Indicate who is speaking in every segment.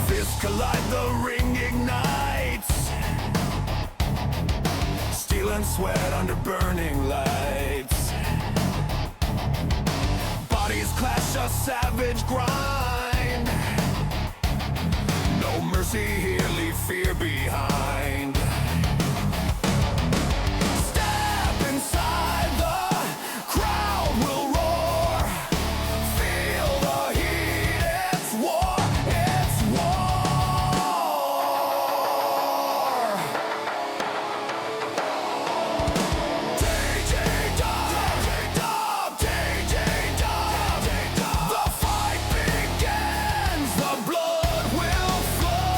Speaker 1: Fists collide, the ring ignites. Steel and sweat under burning lights. Bodies clash, a savage grind. No mercy here, leave fear behind. Step inside, the crowd will roar. Feel the heat, it's war, it's war. TGW, the fight begins, the blood will flood.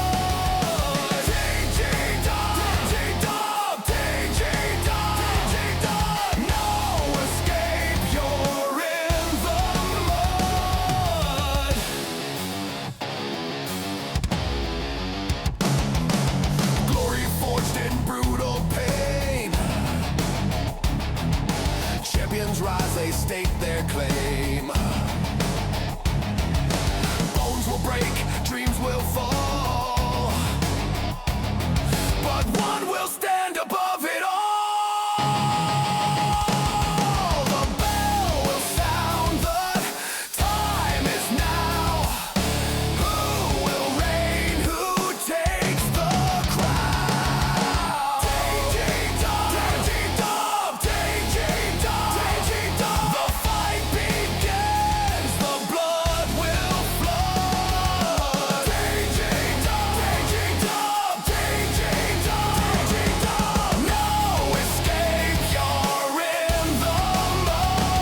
Speaker 1: TGW, no escape, you're in the mud. Glory forged in brutal pain. Champions rise, they state their claim. Bones will break, dreams will fall, but one will stand above it all. The bell will sound, the time is now. Who will reign, who takes the crown? The fight begins, the blood will flood. No escape, you're in the mud.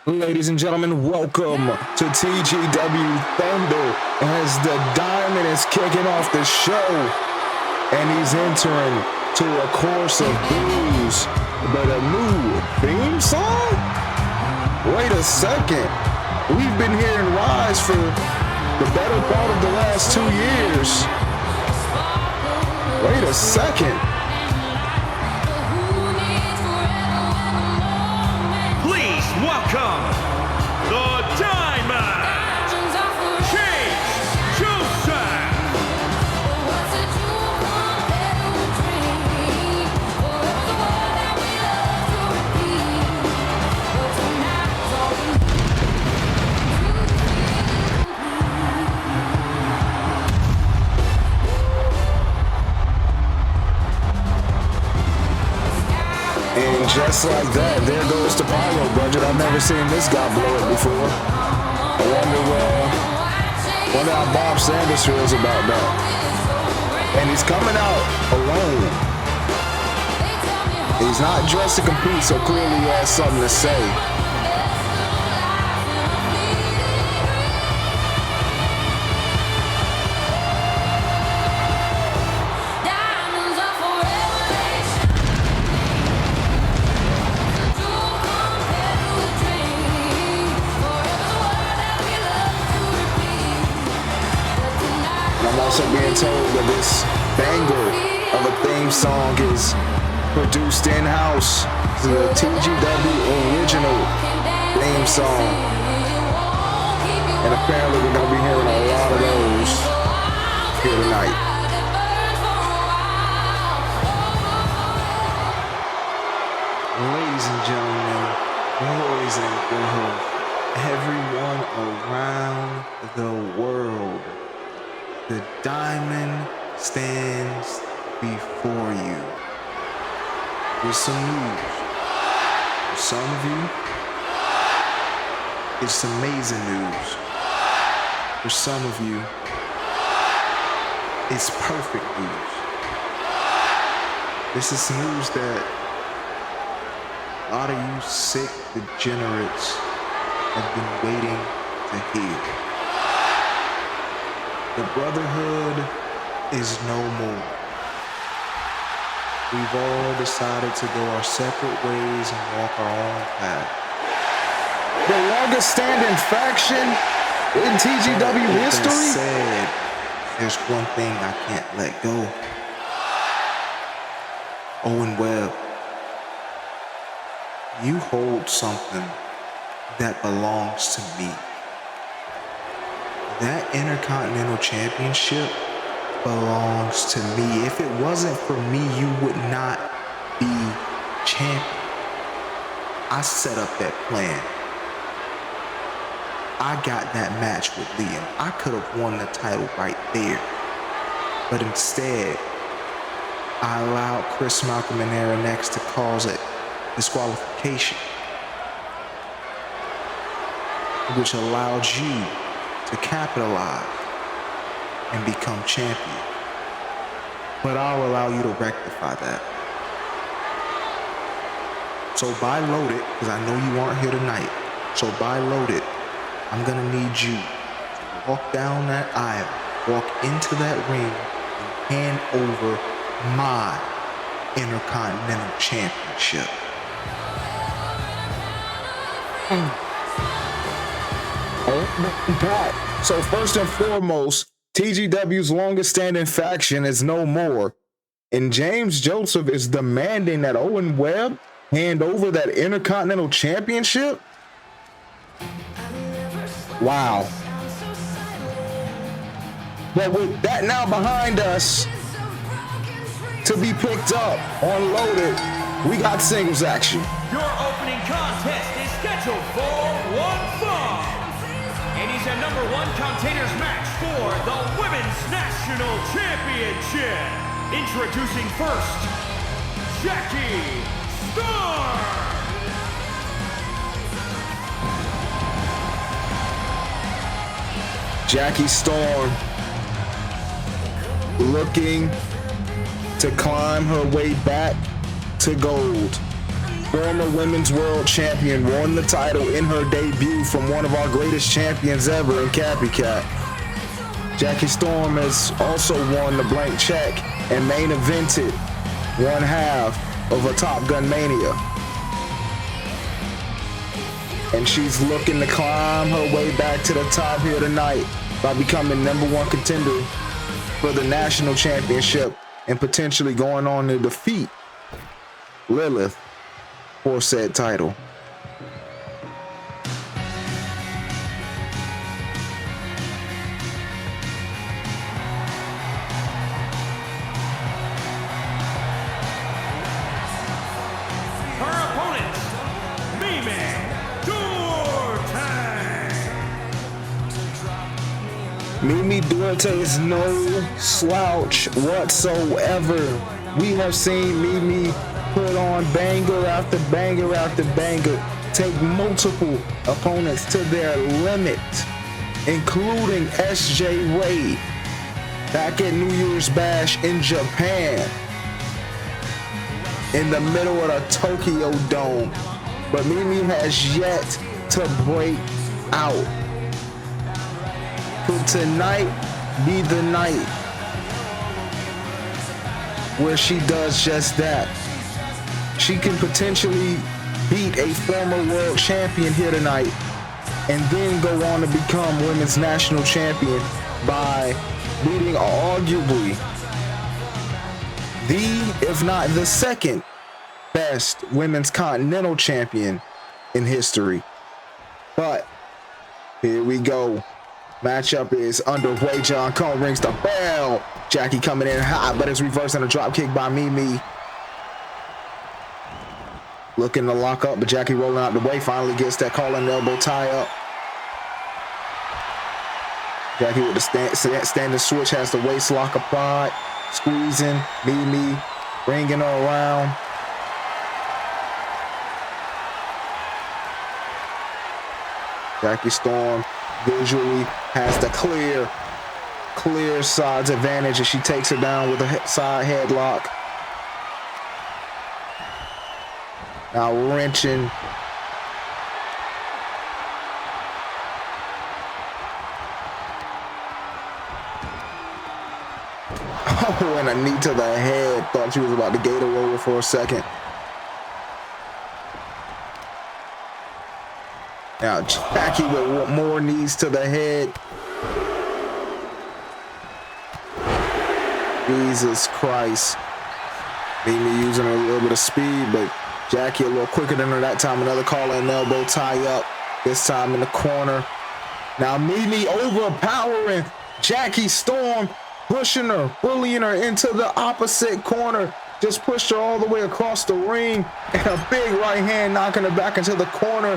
Speaker 2: Ladies and gentlemen, welcome to TGW Thunder as the Diamond is kicking off the show and he's entering to a course of blues, but a new theme song? Wait a second. We've been hearing Rise for the better part of the last 2 years. Wait a second.
Speaker 3: Please welcome the Diamond, Chase Joseph.
Speaker 2: And just like that, there goes the pyro budget. I've never seen this guy blow it before. I wonder how Bob Sanders feels about that. And he's coming out alone. He's not dressed to compete, so clearly he has something to say. I'm also being told that this banger of a theme song is produced in-house. It's the TGW original theme song. And apparently we're going to be hearing a lot of those here tonight. Ladies and gentlemen, boys and girls, everyone around the world, the Diamond stands before you with some news. For some of you, it's amazing news. For some of you, it's perfect news. This is news that a lot of you sick degenerates have been waiting to hear. The brotherhood is no more. We've all decided to go our separate ways and walk our own path. The longest standing faction in TGW history? That said, there's one thing I can't let go. Owen Webb, you hold something that belongs to me. That Intercontinental Championship belongs to me. If it wasn't for me, you would not be champion. I set up that plan. I got that match with Liam. I could have won the title right there. But instead, I allowed Chris Malcolm and Aaron X to cause a disqualification, which allowed you to capitalize and become champion. But I'll allow you to rectify that. So buy loaded, because I know you aren't here tonight. So buy loaded. I'm gonna need you to walk down that aisle, walk into that ring, and hand over my Intercontinental Championship. So first and foremost, TGW's longest standing faction is no more. And James Joseph is demanding that Owen Webb hand over that Intercontinental Championship? Wow. But with that now behind us, to be picked up on Loaded, we got singles action.
Speaker 3: Your opening contest is scheduled for one fall. And he's a number one contenders match for the Women's National Championship. Introducing first, Jackie Storm.
Speaker 2: Jackie Storm looking to climb her way back to gold. Former Women's World Champion, won the title in her debut from one of our greatest champions ever in Cappy Cat. Jackie Storm has also won the blank check and main evented one half of a Top Gun Mania. And she's looking to climb her way back to the top here tonight by becoming number one contender for the national championship and potentially going on to defeat Lilith for said title.
Speaker 3: Her opponent, Mimi Duarte.
Speaker 2: Mimi Duarte is no slouch whatsoever. We have seen Mimi put on banger after banger after banger, take multiple opponents to their limit, including SJ Ray back at New Year's Bash in Japan, in the middle of the Tokyo Dome. But Mimi has yet to break out. Could tonight be the night where she does just that? She can potentially beat a former world champion here tonight and then go on to become women's national champion by beating arguably the, if not the second best women's continental champion in history. But here we go. Matchup is underway. John Cone rings the bell. Jackie coming in hot, but it's reversed and a drop kick by Mimi. Looking to lock up, but Jackie rolling out the way. Finally gets that calling elbow tie up. Jackie with the standing switch has the waist lock applied. Squeezing Mimi, bringing her around. Jackie Storm visually has the clear sides advantage as she takes her down with a side headlock. Now wrenching. Oh, and a knee to the head. Thought she was about to gator roll for a second. Now Jackie with more knees to the head. Jesus Christ. Mimi using a little bit of speed, but Jackie a little quicker than her that time. Another collar and elbow tie up. This time in the corner. Now Mimi overpowering Jackie Storm, pushing her, bullying her into the opposite corner. Just pushed her all the way across the ring. And a big right hand knocking her back into the corner.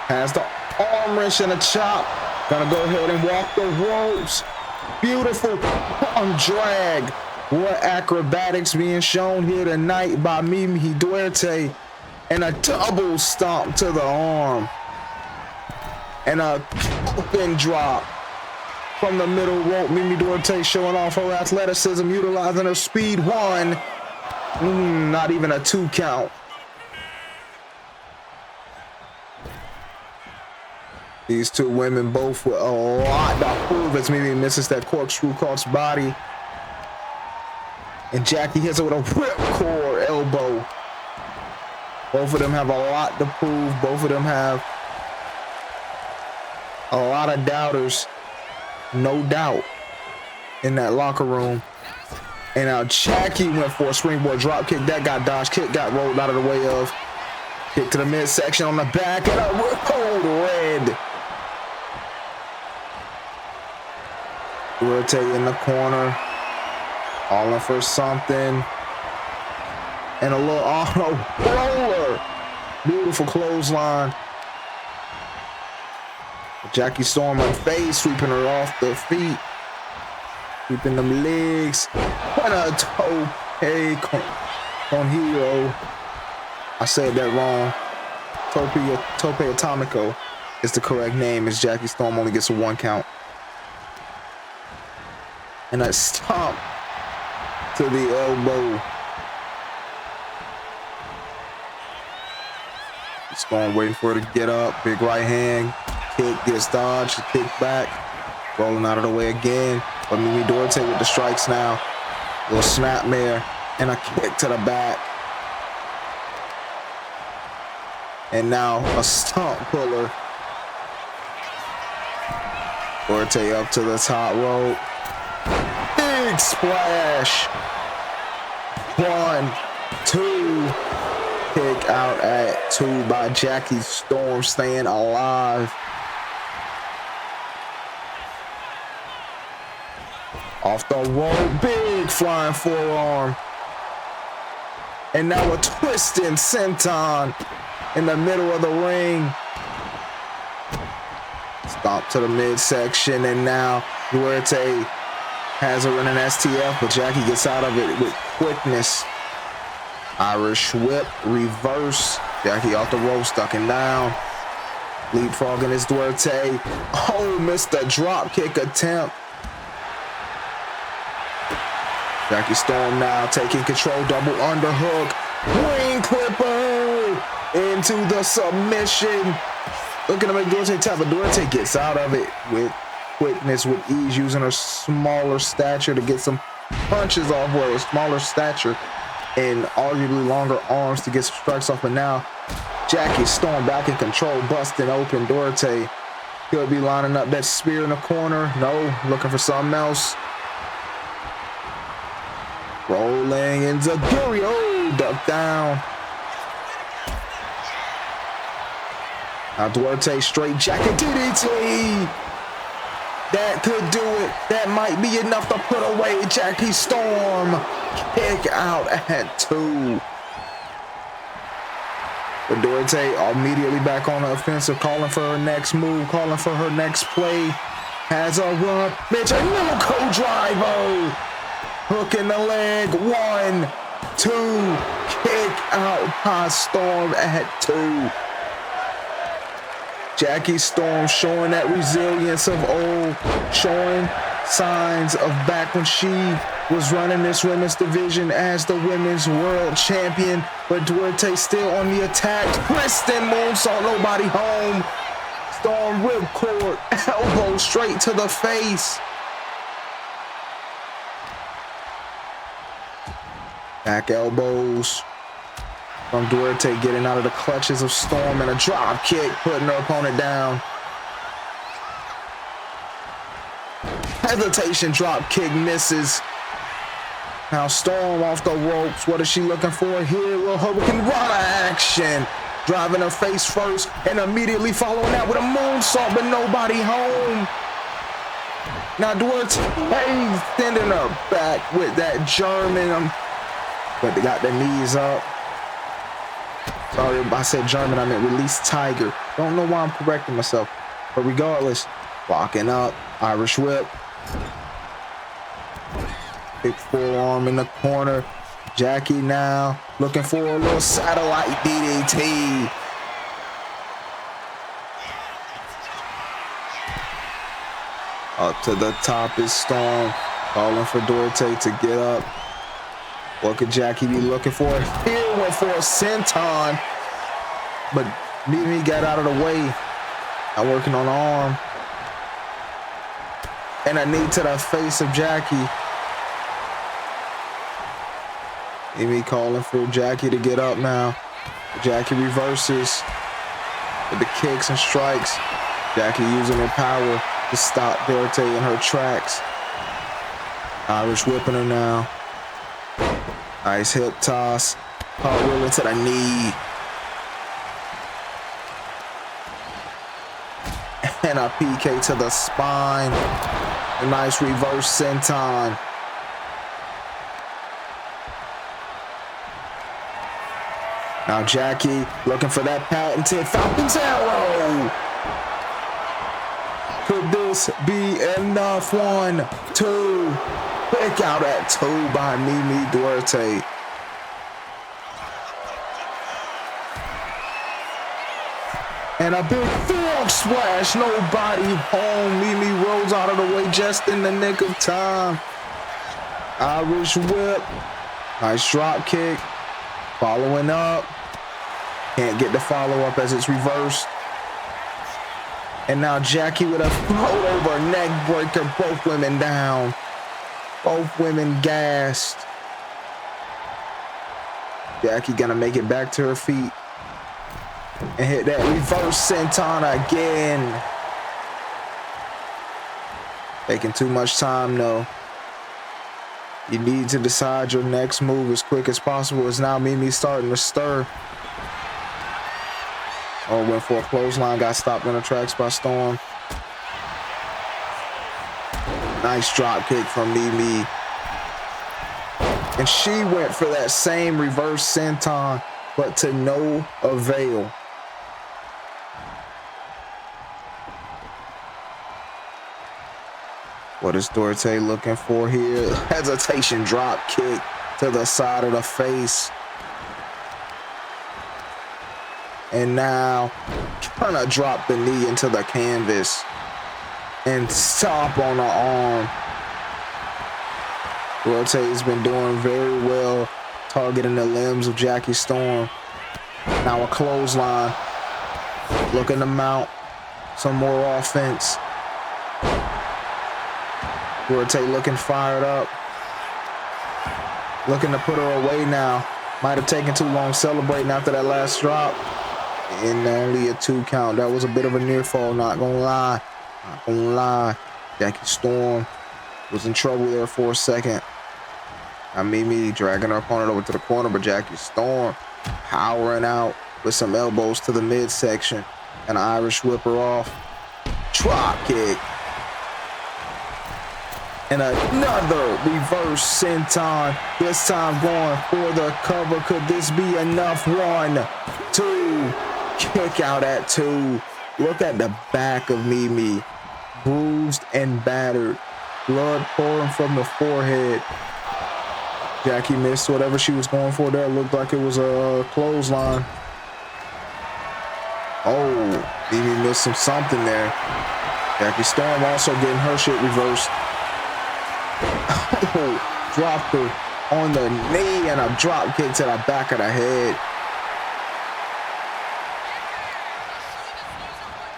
Speaker 2: Has the arm wrench and a chop. Gonna go ahead and walk the ropes. Beautiful arm drag. What acrobatics being shown here tonight by Mimi Duarte. And a double stomp to the arm. And a open drop from the middle rope. Mimi Duarte showing off her athleticism, utilizing her speed. One. Not even a 2 count. These two women both with a lot to prove as Mimi misses that corkscrew cross body. And Jackie hits her with a ripcord elbow. Both of them have a lot to prove. Both of them have a lot of doubters, no doubt, in that locker room. And now Jackie went for a springboard drop kick. That got dodged. Kick got rolled out of the way of. Kick to the midsection on the back. And a ripcord red. Duarte in the corner. All in for something. And a little auto roller. Beautiful clothesline. Jackie Storm on face, sweeping her off the feet. Sweeping them legs. And a tope con hero. I said that wrong. Tope Atomico is the correct name, as Jackie Storm only gets a 1 count. And a stomp to the elbow. Just going, waiting for her to get up. Big right hand. Kick gets dodged. Kick back. Rolling out of the way again. But Mimi Duarte with the strikes now. Little snapmare. And a kick to the back. And now a stomp puller. Duarte up to the top rope. Big splash. 1, 2. Kick out at 2 by Jackie Storm, staying alive. Off the rope, big flying forearm. And now a twisting senton in the middle of the ring. Stomp to the midsection, and now Duarte has her in an STF, but Jackie gets out of it with quickness. Irish whip, reverse. Jackie off the rope, stuck him down. Leapfrogging is Duarte. Oh, missed the drop kick attempt. Jackie Storm now taking control, double underhook. Wing clipper into the submission. Looking to make Duarte tap, but Duarte gets out of it with quickness, with ease, using her smaller stature to get some punches off with her smaller stature and arguably longer arms to get some strikes off. But now Jackie Storm back in control, busting open Duarte. He'll be lining up that spear in the corner. No, looking for something else. Rolling into Guri. Oh, duck down. Now Duarte straight jacket DDT. That could do it. That might be enough to put away Jackie Storm. Kick out at 2. But Duarte immediately back on the offensive, calling for her next move, calling for her next play. Has a run. Mitch, a little co-driver. Hook in the leg. 1, 2. Kick out by Storm at 2. Jackie Storm showing that resilience of old, showing signs of back when she was running this women's division as the women's world champion. But Duarte still on the attack. Kristen moonsault, nobody home. Storm ripcord, elbow straight to the face. Back elbows from Duarte, getting out of the clutches of Storm, and a drop kick, putting her opponent down. Hesitation drop kick misses. Now Storm off the ropes. What is she looking for here? Little Hurricane Rana action. Driving her face first and immediately following that with a moonsault, but nobody home. Now Duarte sending her back with that German, but they got their knees up. Sorry, I said German, I meant release Tiger. Don't know why I'm correcting myself, but regardless, locking up, Irish whip. Big forearm in the corner. Jackie now looking for a little satellite DDT. Up to the top is Storm, calling for Duarte to get up. What could Jackie be looking for? Here went for a senton, but Mimi got out of the way. Not working on the arm. And a knee to the face of Jackie. Mimi calling for Jackie to get up now. Jackie reverses with the kicks and strikes. Jackie using her power to stop Duarte in her tracks. Irish whipping her now. Nice hip toss. Cartwheel into the knee. And a PK to the spine. A nice reverse senton. Now Jackie looking for that patented Falcon's Arrow. Could this be enough? 1, 2. Pick out at 2 by Mimi Duarte. And a big frog splash. Nobody home. Mimi rolls out of the way just in the nick of time. Irish whip. Nice drop kick. Following up. Can't get the follow-up as it's reversed. And now Jackie with a float over neck breaker. Both women down. Both women gassed. Jackie gonna make it back to her feet. And hit that reverse senton again. Taking too much time though. You need to decide your next move as quick as possible. As now Mimi starting to stir. Oh, went for a clothesline, got stopped in the tracks by Storm. Nice drop kick from Mimi. And she went for that same reverse senton, but to no avail. What is Duarte looking for here? Hesitation drop kick to the side of the face. And now trying to drop the knee into the canvas and stomp on the arm. Duarte's been doing very well targeting the limbs of Jackie Storm. Now a clothesline. Looking to mount some more offense. Duarte looking fired up. Looking to put her away now. Might have taken too long celebrating after that last drop. And only a 2 count. That was a bit of a near fall, not gonna lie. Not gonna lie. Jackie Storm was in trouble there for a second. Now Mimi dragging her opponent over to the corner, but Jackie Storm powering out with some elbows to the midsection. And an Irish whip her off. Drop kick. And another reverse senton. This time going for the cover. Could this be enough? 1, 2. Kick out at 2. Look at the back of Mimi. Bruised and battered. Blood pouring from the forehead. Jackie missed whatever she was going for there. Looked like it was a clothesline. Oh, Mimi missed something there. Jackie Storm also getting her shit reversed. Oh, dropped her on the knee and a drop kick to the back of the head.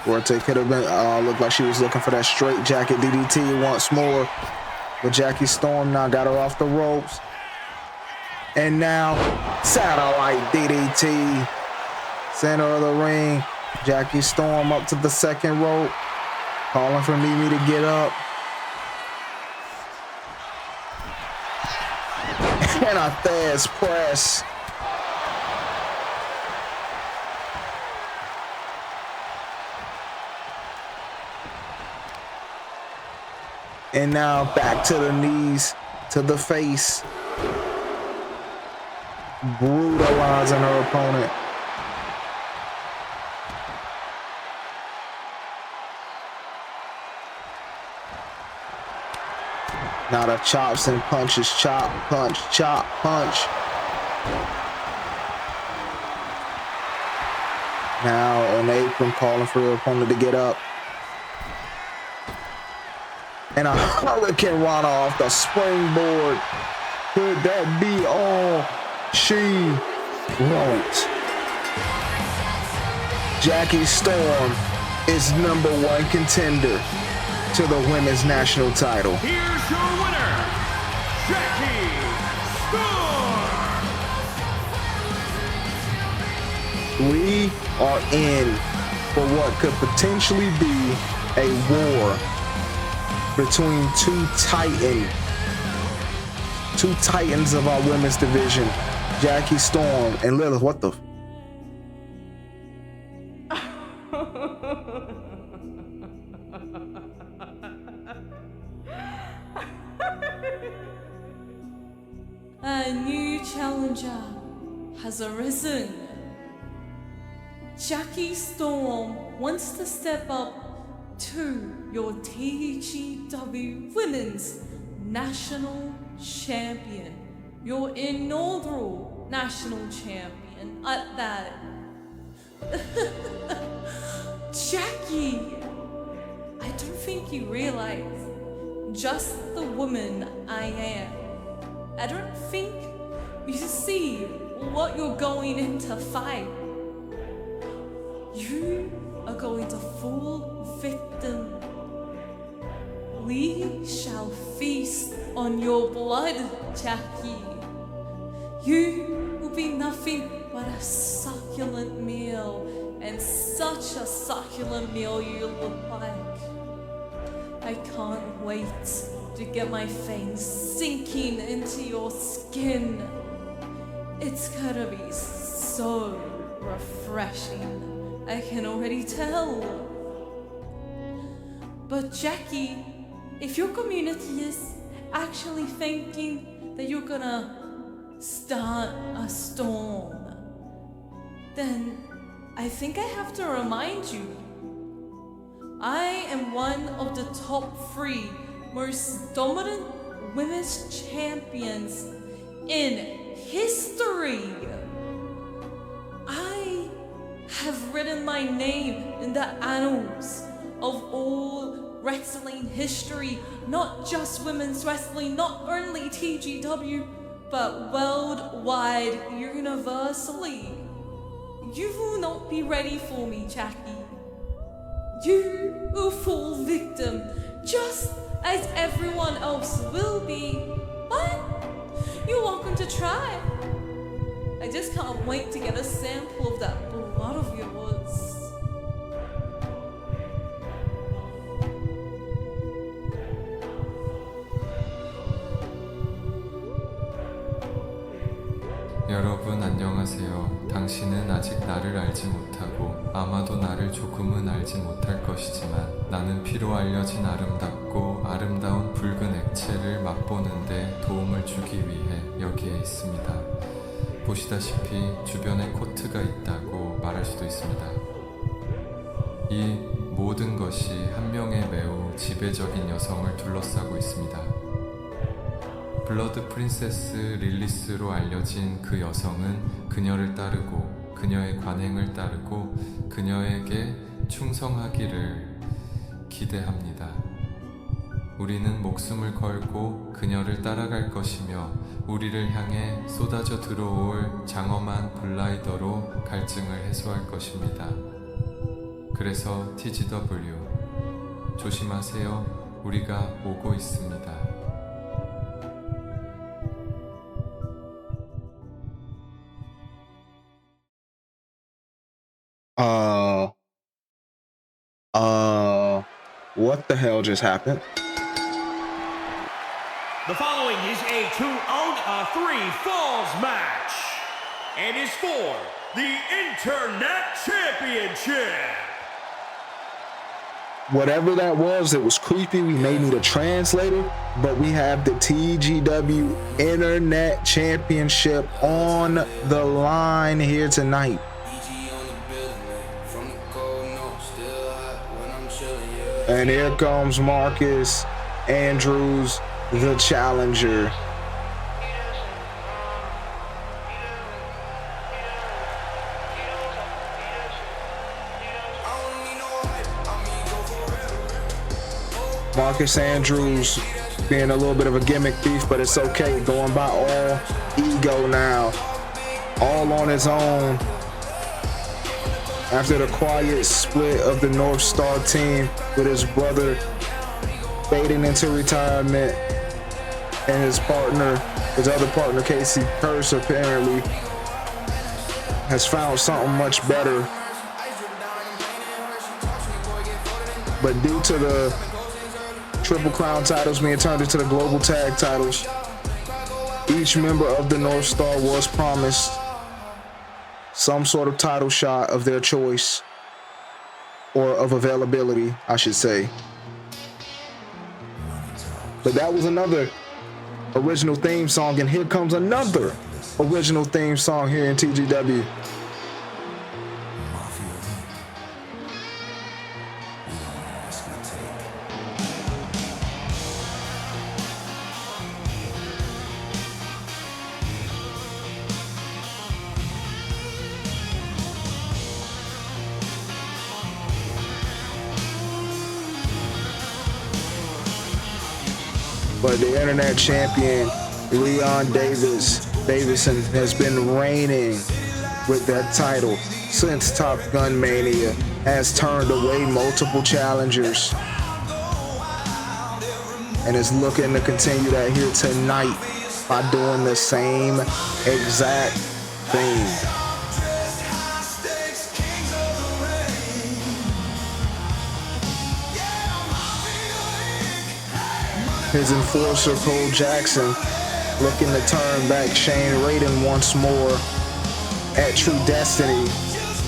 Speaker 2: Duarte could have been, looked like she was looking for that straight jacket DDT once more. But Jackie Storm now got her off the ropes. And now, satellite DDT. Center of the ring. Jackie Storm up to the second rope. Calling for Mimi to get up. And a Thesz press. And now back to the knees, to the face. Brutalizing her opponent. Now the chops and punches, chop, punch, chop, punch. Now on the apron calling for her opponent to get up. And a hurricane rana off the springboard. Could that be all she wrote? Jackie Storm is #1 contender to the women's national title.
Speaker 3: Here's your winner, Jackie Storm.
Speaker 2: We are in for what could potentially be a war between two titans of our women's division, Jackie Storm and Lilith. What the?
Speaker 4: A new challenger has arisen. Jackie Storm wants to step up to your TGW Women's National Champion, your inaugural national champion at that. Jackie, I don't think you realize just the woman I am. I don't think you see what you're going in to fight. You are going to fall victim. We shall feast on your blood, Jackie. You will be nothing but a succulent meal, and such a succulent meal you look like. I can't wait to get my fangs sinking into your skin. It's gonna be so refreshing. I can already tell. But Jackie, if your community is actually thinking that you're gonna start a storm, then I think I have to remind you, I am one of the top 3 most dominant women's champions in history. I have written my name in the annals of all wrestling history, not just women's wrestling, not only TGW, but worldwide, universally. You will not be ready for me, Jackie. You will fall victim, just as everyone else will be. But you're welcome to try. I just can't wait to get a sample of that blood of yours.
Speaker 5: 여러분 안녕하세요. 당신은 아직 나를 알지 못하고 아마도 나를 조금은 알지 못할 것이지만 나는 피로 알려진 아름답고 아름다운 붉은 액체를 맛보는데 도움을 주기 위해 여기에 있습니다. 보시다시피 주변에 코트가 있다고 말할 수도 있습니다. 이 모든 것이 한 명의 매우 지배적인 여성을 둘러싸고 있습니다. 블러드 프린세스 릴리스로 알려진 그 여성은 그녀를 따르고 그녀의 관행을 따르고 그녀에게 충성하기를 기대합니다. 우리는 목숨을 걸고 그녀를 따라갈 것이며 우리를 향해 쏟아져 들어올 장엄한 블라이더로 갈증을 해소할 것입니다. 그래서 TGW 조심하세요. 우리가 오고 있습니다.
Speaker 2: What the hell just happened?
Speaker 3: The following is a 2-on-3 falls match and is for the Internet Championship.
Speaker 2: Whatever that was, it was creepy. We may need a translator, but we have the TGW Internet Championship on the line here tonight. And here comes Marcus Andrews, the challenger. Marcus Andrews being a little bit of a gimmick thief, but it's okay. Going by all ego now, all on his own. After the quiet split of the North Star team with his brother fading into retirement, and his other partner, Casey Purse, apparently has found something much better. But due to the Triple Crown titles being turned into the global tag titles, each member of the North Star was promised some sort of title shot of their choice, or of availability, I should say. But that was another original theme song, and here comes another original theme song here in TGW. But the internet champion, Leon Davison, has been reigning with that title since Top Gun Mania, has turned away multiple challengers, and is looking to continue that here tonight by doing the same exact thing. His enforcer, Cole Jackson, looking to turn back Shane Raiden once more at True Destiny.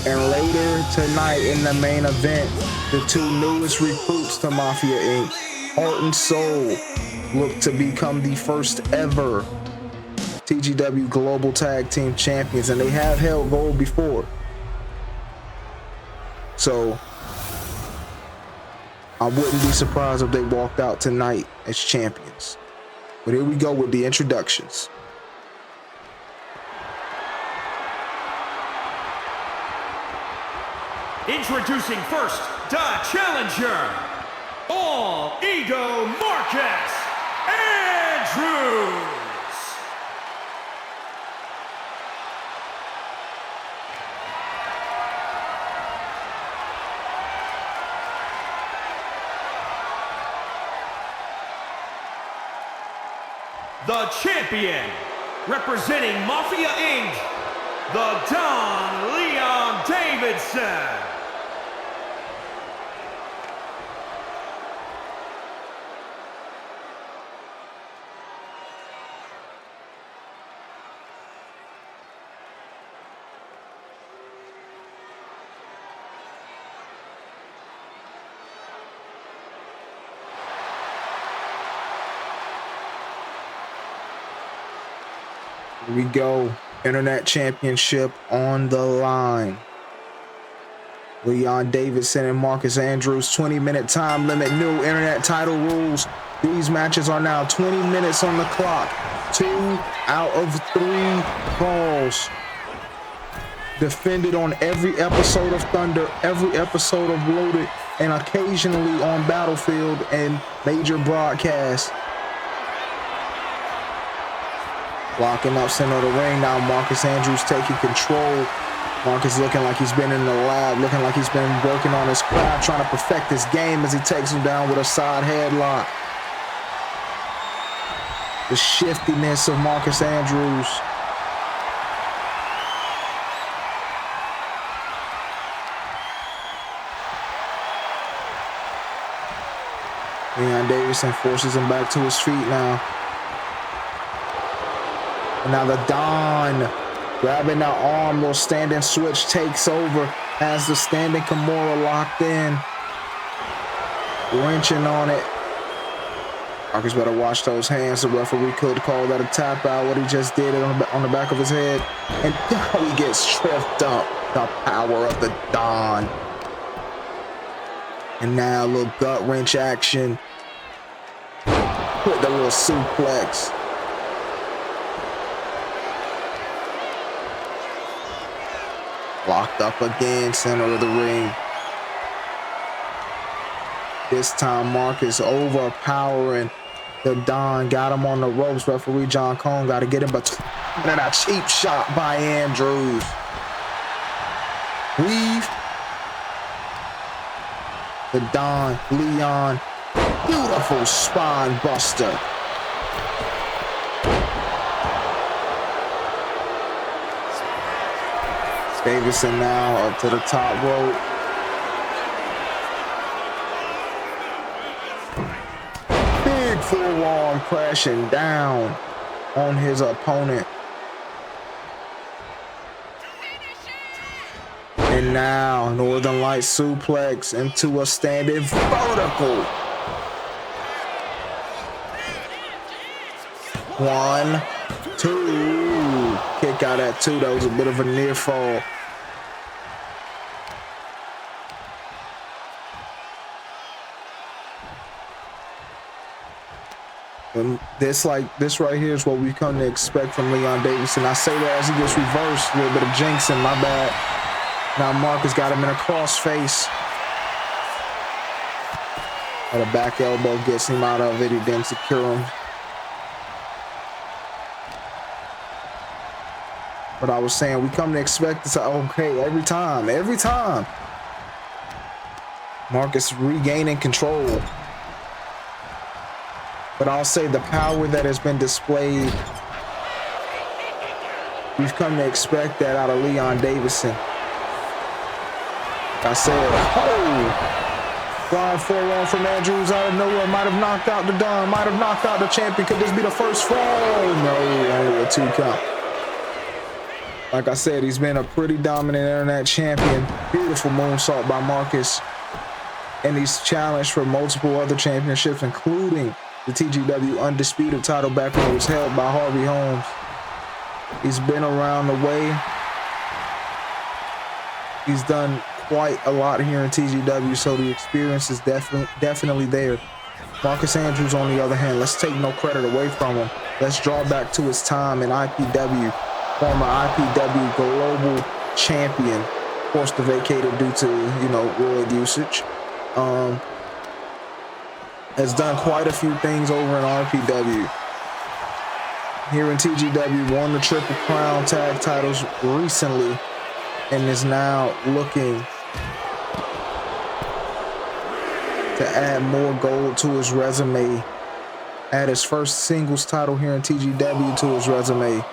Speaker 2: And later tonight in the main event, the two newest recruits to Mafia Inc., Heart and Soul, look to become the first ever TGW Global Tag Team Champions, and they have held gold before. So I wouldn't be surprised if they walked out tonight as champions. But here we go with the introductions.
Speaker 3: Introducing first, the challenger, All Ego Marcus Andrews. The champion, representing Mafia Inc., the Don Leon Davidson.
Speaker 2: Here we go. Internet Championship on the line. Leon Davidson and Marcus Andrews, 20-minute time limit, new internet title rules. These matches are now 20 minutes on the clock. 2 out of 3 falls. Defended on every episode of Thunder, every episode of Loaded, and occasionally on Battlefield and major broadcasts. Locking up center of the ring now. Marcus Andrews taking control. Marcus looking like he's been in the lab, looking like he's been working on his craft, trying to perfect his game as he takes him down with a side headlock. The shiftiness of Marcus Andrews. Leon Davison forces him back to his feet now. And now the Don grabbing the arm, little standing switch takes over, has the standing Kimura locked in, wrenching on it. Marcus better watch those hands. The referee could call that a tap out, what he just did on the back of his head. And now he gets tripped up. The power of the Don. And now a little gut wrench action with the little suplex. Locked up again, center of the ring. This time Marcus overpowering the Don. Got him on the ropes. Referee John Cone got to get him between. And a cheap shot by Andrews. Weave. The Don, Leon. Beautiful spine buster. Davison now up to the top rope. Big forearm crashing down on his opponent. And now Northern Light suplex into a standing vertical. 1, 2. Kick out at 2. That was a bit of a near fall. And this right here is what we come to expect from Leon Davison. I say that as he gets reversed, a little bit of jinxing, my bad. Now Marcus got him in a cross face. But a back elbow gets him out of it. He didn't secure him. But I was saying, we come to expect this, okay, every time. Marcus regaining control. But I'll say the power that has been displayed, we've come to expect that out of Leon Davison. I said, oh, flying forearm from Andrews out of nowhere. Might have knocked out the Don, might have knocked out the champion. Could this be the first fall? No, only a 2 count. Like I said, he's been a pretty dominant internet champion. Beautiful moonsault by Marcus. And he's challenged for multiple other championships, including the TGW Undisputed title back when it was held by Harvey Holmes. He's been around the way. He's done quite a lot here in TGW, so the experience is definitely there. Marcus Andrews, on the other hand, let's take no credit away from him. Let's draw back to his time in IPW. Former IPW Global Champion, forced to vacate it due to, roid usage. Has done quite a few things over in RPW. Here in TGW, won the Triple Crown tag titles recently and is now looking to add more gold to his resume. Add his first singles title here in TGW to his resume.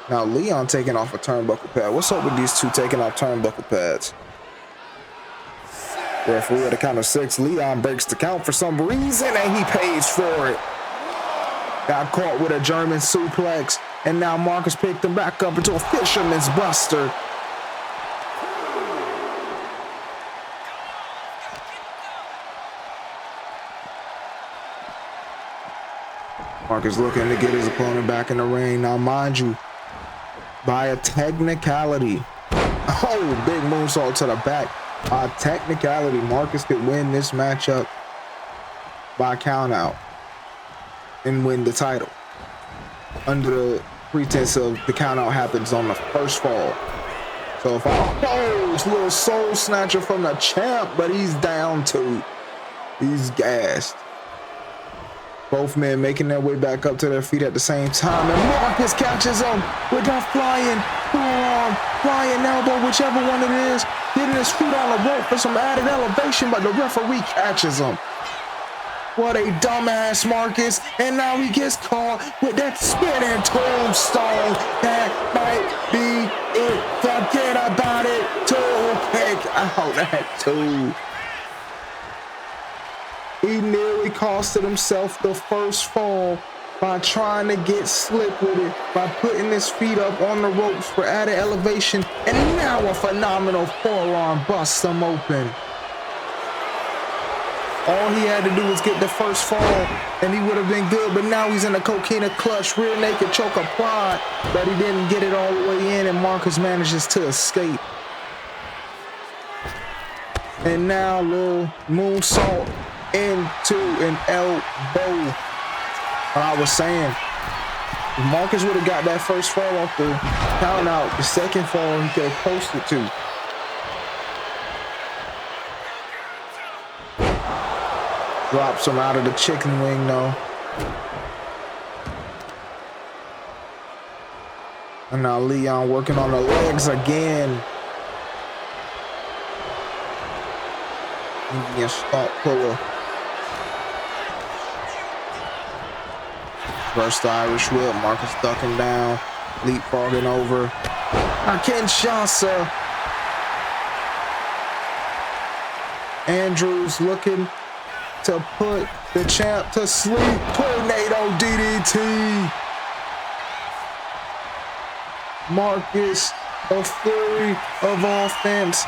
Speaker 2: Now Leon taking off a turnbuckle pad. What's up with these two taking off turnbuckle pads? Referee at the count of 6. Leon breaks the count for some reason and he pays for it. Got caught with a German suplex and now Marcus picked him back up into a fisherman's buster. Marcus looking to get his opponent back in the ring. Now mind you, by a technicality. Oh, big moonsault to the back. By a technicality, Marcus could win this matchup by count out and win the title. Under the pretense of the count out happens on the first fall. So if this little soul snatcher from the champ, but he's down to, he's gassed. Both men making their way back up to their feet at the same time. And Marcus catches him with that flying forearm, flying elbow, whichever one it is. Getting his feet on the rope for some added elevation, but the referee catches him. What a dumbass Marcus. And now he gets caught with that spinning tombstone. That might be it. Forget about it. 2 kick out at 2. He nearly caught costed himself the first fall by trying to get slick with it, by putting his feet up on the ropes for added elevation, and now a phenomenal forearm busts him open. All he had to do was get the first fall, and he would have been good, but now he's in a coquina clutch, rear naked choke applied, but he didn't get it all the way in, and Marcus manages to escape. And now little moonsault into an elbow. What I was saying, if Marcus would have got that first fall off the count out, the second fall he could have posted to. Drops him out of the chicken wing though. And now Leon working on the legs again. Indian stomp puller. Reverse the Irish whip. Marcus ducking down. Leapfrogging over. Kinshasa. Andrews looking to put the champ to sleep. Tornado DDT. Marcus, a flurry of offense,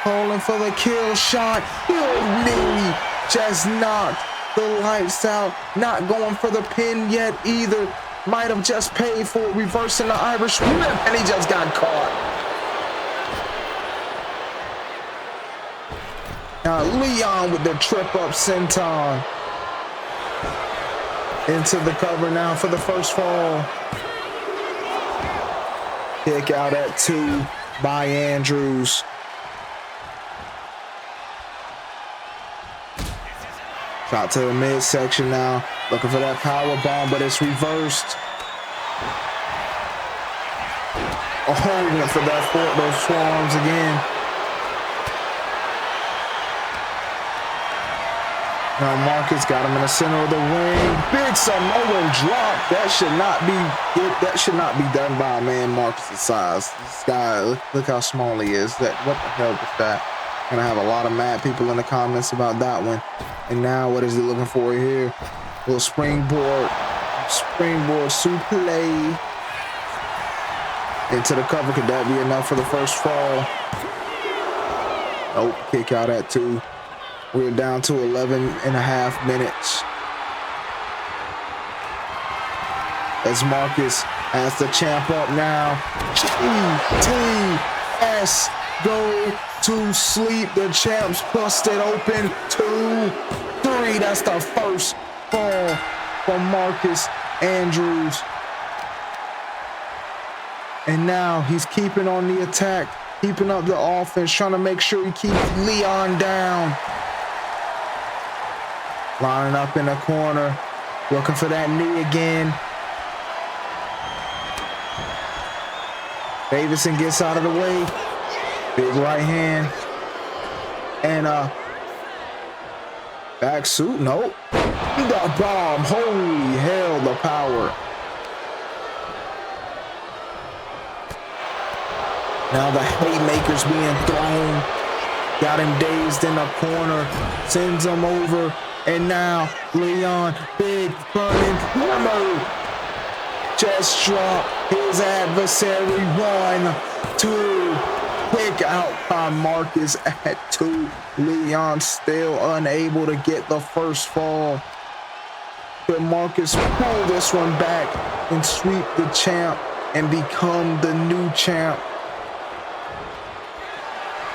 Speaker 2: calling for the kill shot. Good knee, just knocked the lights out. Not going for the pin yet either. Might have just paid for it, reversing the Irish whip, and he just got caught. Now Leon with the trip up senton. Into the cover now for the first fall. Kick out at 2 by Andrews. Shot to the midsection now. Looking for that power bomb, but it's reversed. Oh, went for that those forearms again. Now Marcus got him in the center of the ring. Big Samoan drop. That should not be done by a man Marcus's size. This guy, look how small he is. What the hell was that? Gonna have a lot of mad people in the comments about that one. And now what is he looking for here? Little springboard suplex into the cover. Could that be enough for the first fall? Nope. Kick out at 2. We're down to 11 and a half minutes. As Marcus has the champ up now. GTS go to sleep. The champ's busted open. 2, 3. That's the first fall from Marcus Andrews. And now he's keeping on the attack, keeping up the offense, trying to make sure he keeps Leon down. Lining up in the corner, looking for that knee again. Davison gets out of the way. Big right hand. And back suit, nope. The bomb, holy hell, the power. Now the haymakers being thrown. Got him dazed in the corner, sends him over. And now Leon, big burning hammer, just dropped his adversary. 1, 2, kick out by Marcus at 2. Leon still unable to get the first fall. But Marcus pull this one back and sweep the champ and become the new champ.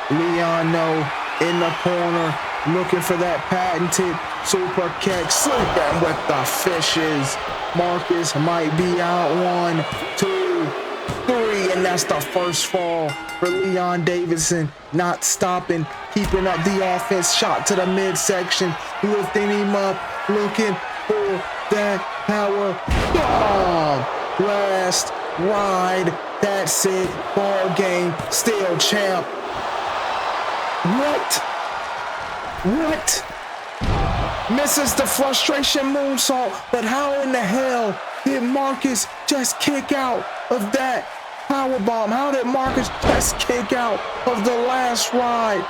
Speaker 2: Leon in the corner, looking for that patented super kick, sleeping with the fishes. Marcus might be out. 1, 2, 3, and that's the first fall for Leon Davison. Not stopping, keeping up the offense. Shot to the midsection, lifting him up, looking for that power bomb. Last ride, that's it. Ball game, still champ. What? Misses the frustration moonsault, but how in the hell did Marcus just kick out of that powerbomb? How did Marcus just kick out of the last ride?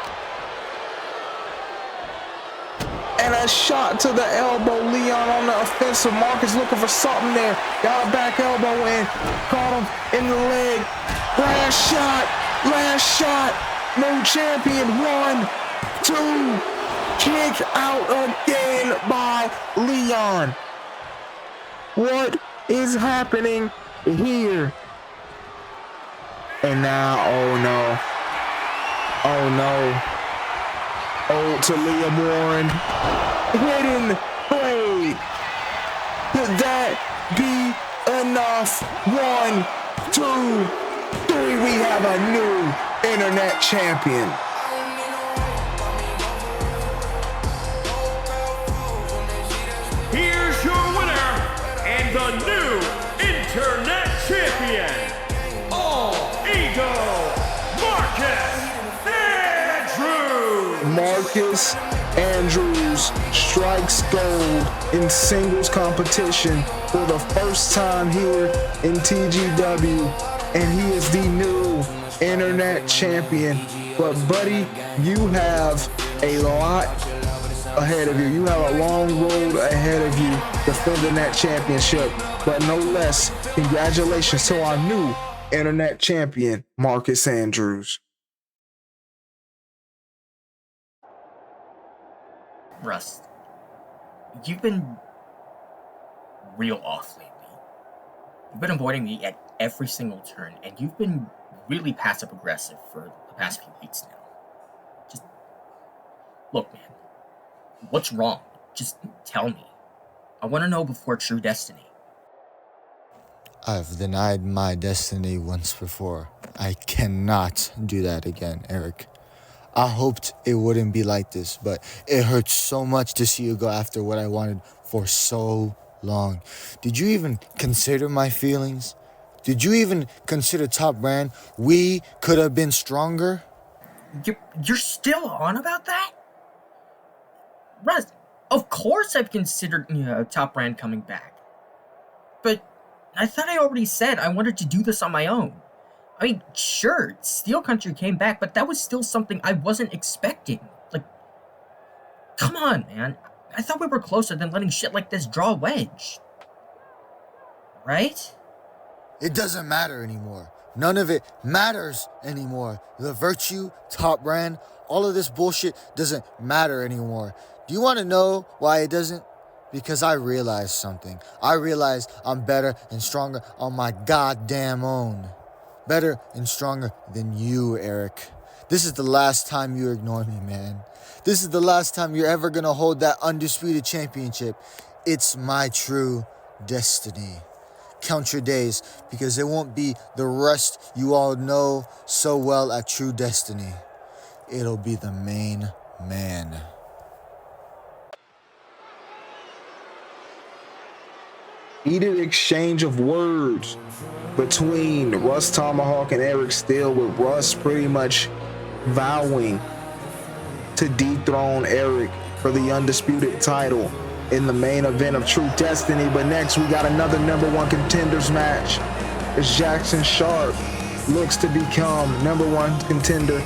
Speaker 2: and a shot to the elbow. Leon on the offensive. Marcus looking for something there. Got a back elbow in. Caught him in the leg. Last shot. No champion. 1, 2. Kick out again by Leon. What is happening here? And now, oh no. Oh, to Liam Warren. Hidden blade. Could that be enough? 1, 2, 3. We have a new internet champion.
Speaker 3: Here's your winner and the new internet champion, All Ego, Marcus Andrews.
Speaker 2: Marcus Andrews strikes gold in singles competition for the first time here in TGW, and he is the new internet champion. But buddy, you have a lot ahead of you. You have a long road ahead of you defending that championship. But no less, congratulations to our new internet champion, Marcus Andrews.
Speaker 6: Russ, you've been real off lately. You've been avoiding me at every single turn, and you've been really passive-aggressive for the past few weeks now. Just, look, man, what's wrong? Just tell me. I want to know before true destiny.
Speaker 7: I've denied my destiny once before. I cannot do that again, Eric. I hoped it wouldn't be like this, but it hurts so much to see you go after what I wanted for so long. Did you even consider my feelings? Did you even consider Top Brand? We could have been stronger.
Speaker 6: You're still on about that? Russ, of course I've considered Top Brand coming back. But I thought I already said I wanted to do this on my own. I mean, sure, Steel Country came back, but that was still something I wasn't expecting. Like, come on, man. I thought we were closer than letting shit like this draw a wedge. Right?
Speaker 7: It doesn't matter anymore. None of it matters anymore. The Virtue, Top Brand, all of this bullshit doesn't matter anymore. Do you want to know why it doesn't? Because I realized something. I realized I'm better and stronger on my goddamn own. Better and stronger than you, Eric. This is the last time you ignore me, man. This is the last time you're ever gonna hold that undisputed championship. It's my true destiny. Count your days, because it won't be the rest you all know so well at True Destiny. It'll be the main man.
Speaker 2: Heated exchange of words between Russ Tomahawk and Eric Steele, with Russ pretty much vowing to dethrone Eric for the undisputed title in the main event of True Destiny. But next we got another #1 contenders match as Jackson Sharp looks to become #1 contender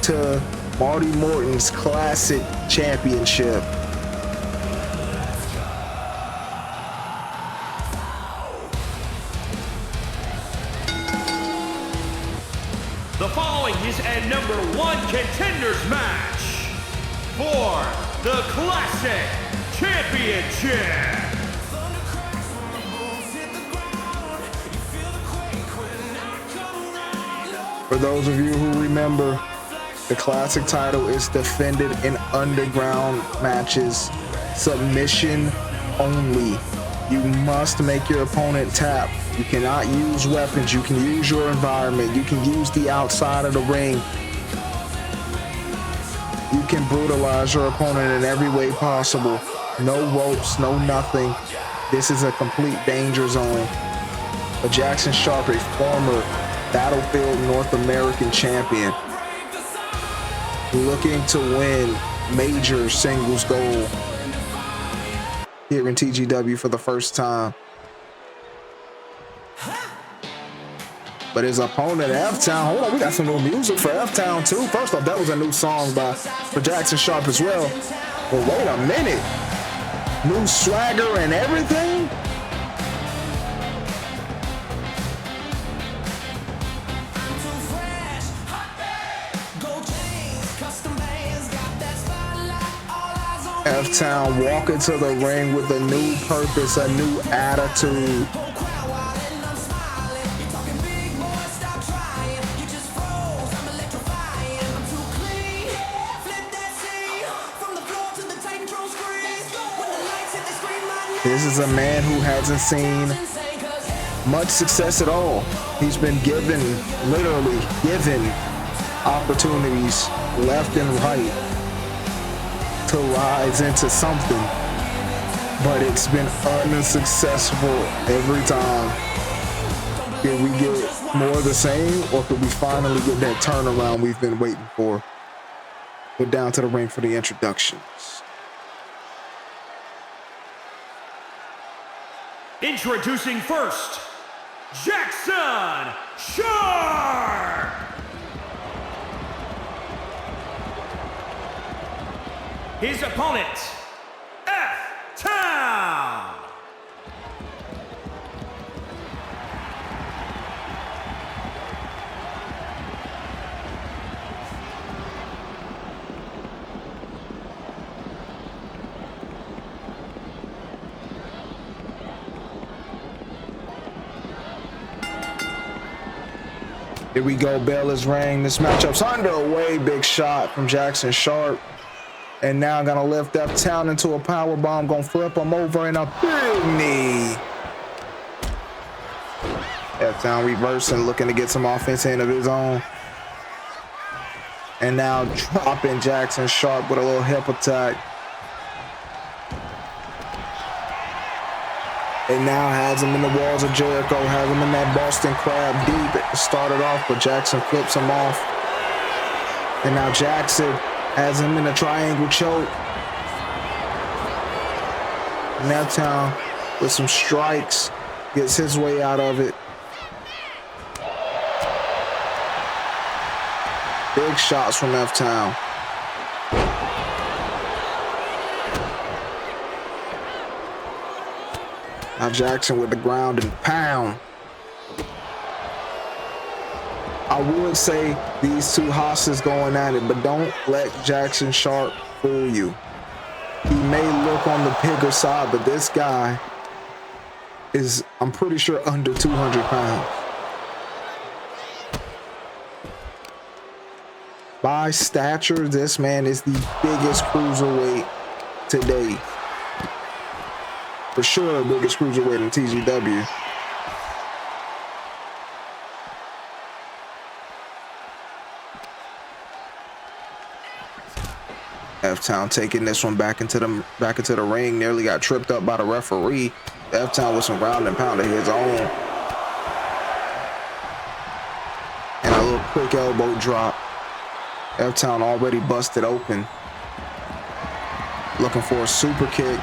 Speaker 2: to Marty Morton's Classic Championship.
Speaker 3: The following is a #1 contenders match for the Classic Championship.
Speaker 2: For those of you who remember, the Classic title is defended in underground matches, submission only. You must make your opponent tap. You cannot use weapons. You can use your environment. You can use the outside of the ring. You can brutalize your opponent in every way possible. No ropes, no nothing. This is a complete danger zone. But Jackson Sharp, a former Battlefield North American champion, looking to win major singles gold here in TGW for the first time. But his opponent, F-Town, hold on, we got some new music for F-Town too. First off, that was a new song for Jackson Sharp as well. But wait a minute. New swagger and everything? F-Town walking to the ring with a new purpose, a new attitude. This is a man who hasn't seen much success at all. He's been given, literally given, opportunities left and right to rise into something, but it's been unsuccessful every time. Can we get more of the same, or could we finally get that turnaround we've been waiting for? We're down to the ring for the introductions.
Speaker 3: Introducing first, Jackson Sharp! His opponent, F-Town!
Speaker 2: Here we go, bell is rang. This matchup's underway. Big shot from Jackson Sharp. And now gonna lift F-Town into a power bomb. Gonna flip him over in a big knee. F-Town reversing, looking to get some offense in of his own. And now dropping Jackson Sharp with a little hip attack. And now has him in the walls of Jericho, has him in that Boston Crab deep. It started off, but Jackson flips him off. And now Jackson has him in a triangle choke. And F-Town with some strikes gets his way out of it. Big shots from F-Town. Now Jackson with the ground and pound. I would say these two hosses going at it, but don't let Jackson Sharp fool you. He may look on the bigger side, but this guy is, I'm pretty sure, under 200 pounds. By stature, this man is the biggest cruiserweight today. For sure, the biggest cruiserweight in TGW. F-Town taking this one back into the ring. Nearly got tripped up by the referee. F-Town with some ground and pound of his own. And a little quick elbow drop. F-Town already busted open. Looking for a super kick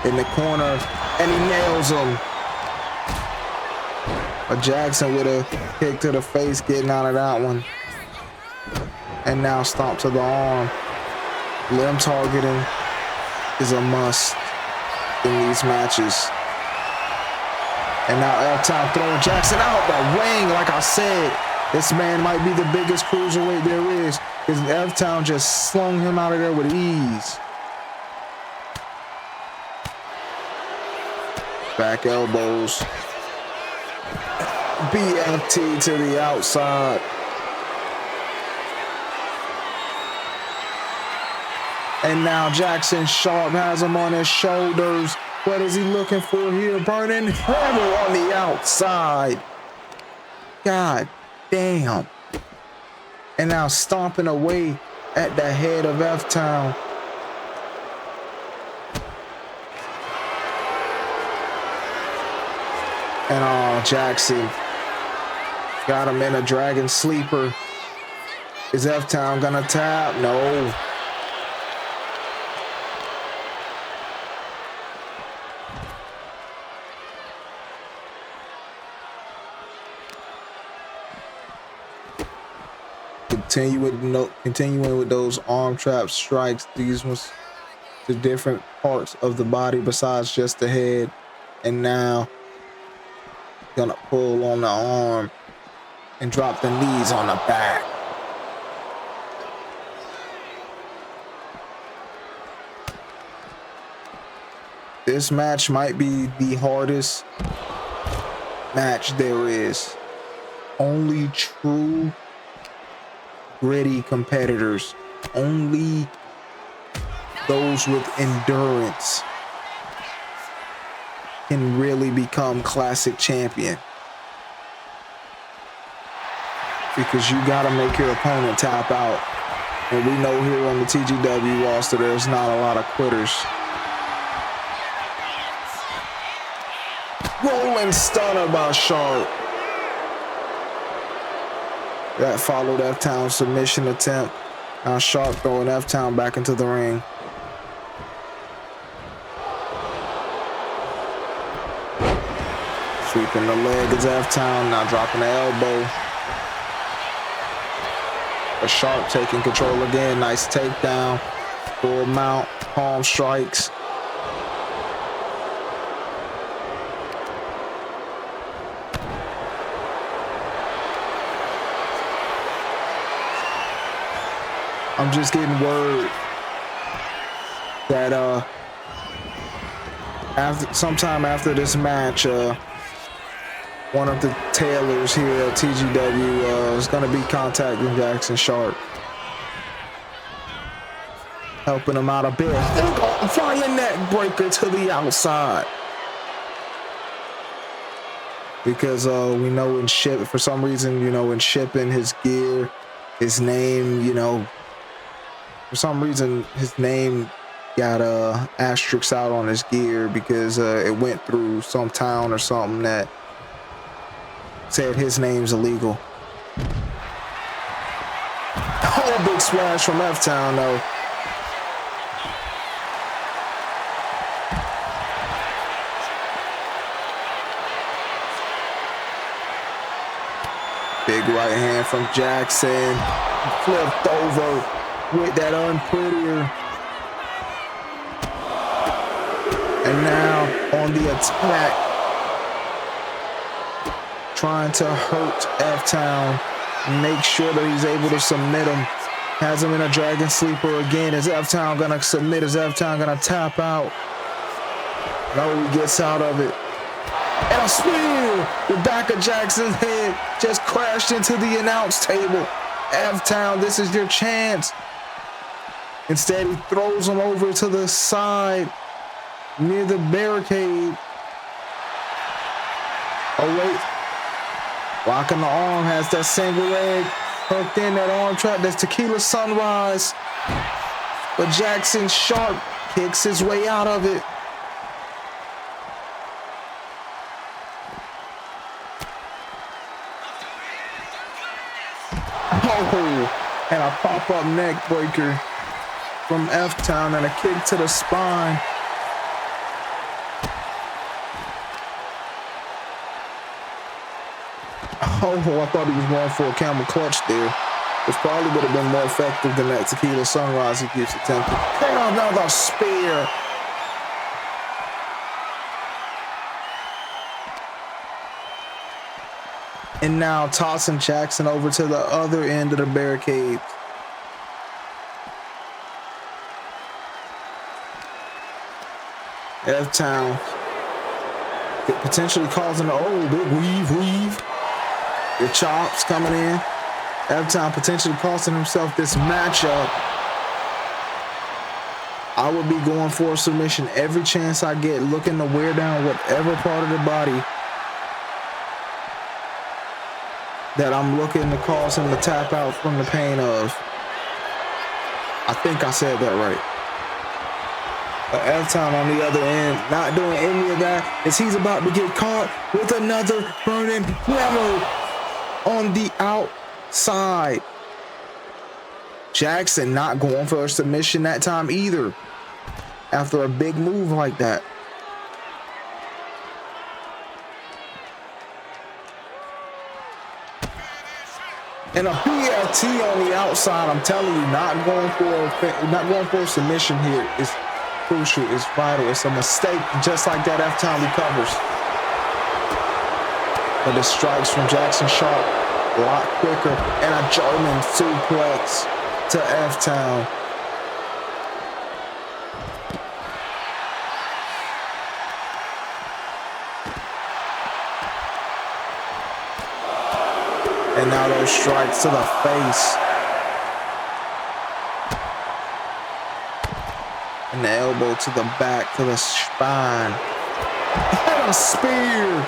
Speaker 2: in the corner, and he nails him. But Jackson with a kick to the face, getting out of that one. And now stomp to the arm. Limb targeting is a must in these matches. And now F-Town throwing Jackson out the ring. Like I said, this man might be the biggest cruiserweight there is, because F-Town just slung him out of there with ease. Back elbows. BFT to the outside. And now Jackson Sharp has him on his shoulders. What is he looking for here? Burning hammer on the outside. God damn. And now stomping away at the head of F-Town. And Jackson got him in a dragon sleeper. Is F-Town gonna tap? No. Continuing with those arm trap strikes. These ones to different parts of the body besides just the head. And now gonna pull on the arm and drop the knees on the back. This match might be the hardest match there is. Only true gritty competitors, only those with endurance can really become classic champion. Because you gotta make your opponent tap out. And we know here on the TGW roster, there's not a lot of quitters. Rolling stunner by Sharp. That followed F-Town's submission attempt. Now Sharp throwing F-Town back into the ring. Sweeping the leg is F-Town, now dropping the elbow. But Sharp taking control again, nice takedown. Full mount, palm strikes. I'm just getting word that sometime after this match, one of the tailors here at TGW is going to be contacting Jackson Sharp, helping him out a bit. Fire neck breaker to the outside. Because we know in for some reason, in shipping his gear, his name, for some reason his name got asterisks out on his gear because it went through some town or something that said his name's illegal. Oh, big splash from F-Town though. Big right hand from Jackson. Flipped over with that unprettier. And now on the attack, trying to hurt F-Town, make sure that he's able to submit him. Has him in a dragon sleeper again. Is F-Town gonna submit? Is F-Town gonna tap out? No, he gets out of it. And a spear! The back of Jackson's head just crashed into the announce table. F-Town, this is your chance. Instead, he throws him over to the side near the barricade. Oh, wait. Locking the arm, has that single leg hooked in, that arm trap. That's Tequila Sunrise. But Jackson Sharp kicks his way out of it. Oh, and a pop-up neck breaker from F-Town and a kick to the spine. Oh, I thought he was going for a camel clutch there, which probably would have been more effective than that Tequila Sunrise he keeps attempting. And another spear. And now tossing Jackson over to the other end of the barricade. F-Town potentially causing a big weave. The chops coming in. F-Town potentially costing himself this matchup. I would be going for a submission every chance I get, looking to wear down whatever part of the body that I'm looking to cause him to tap out from the pain of. I think I said that right. But F-Town on the other end, not doing any of that, as he's about to get caught with another burning hammer on the outside. Jackson not going for a submission that time either, after a big move like that. And a BFT on the outside. I'm telling you, not going for a submission here is crucial. It's vital. It's a mistake. Just like that, F-Town recovers. But the strikes from Jackson Sharp a lot quicker, and a German suplex to F-Town. And now those strikes to the face. And the elbow to the back, to the spine. And a spear.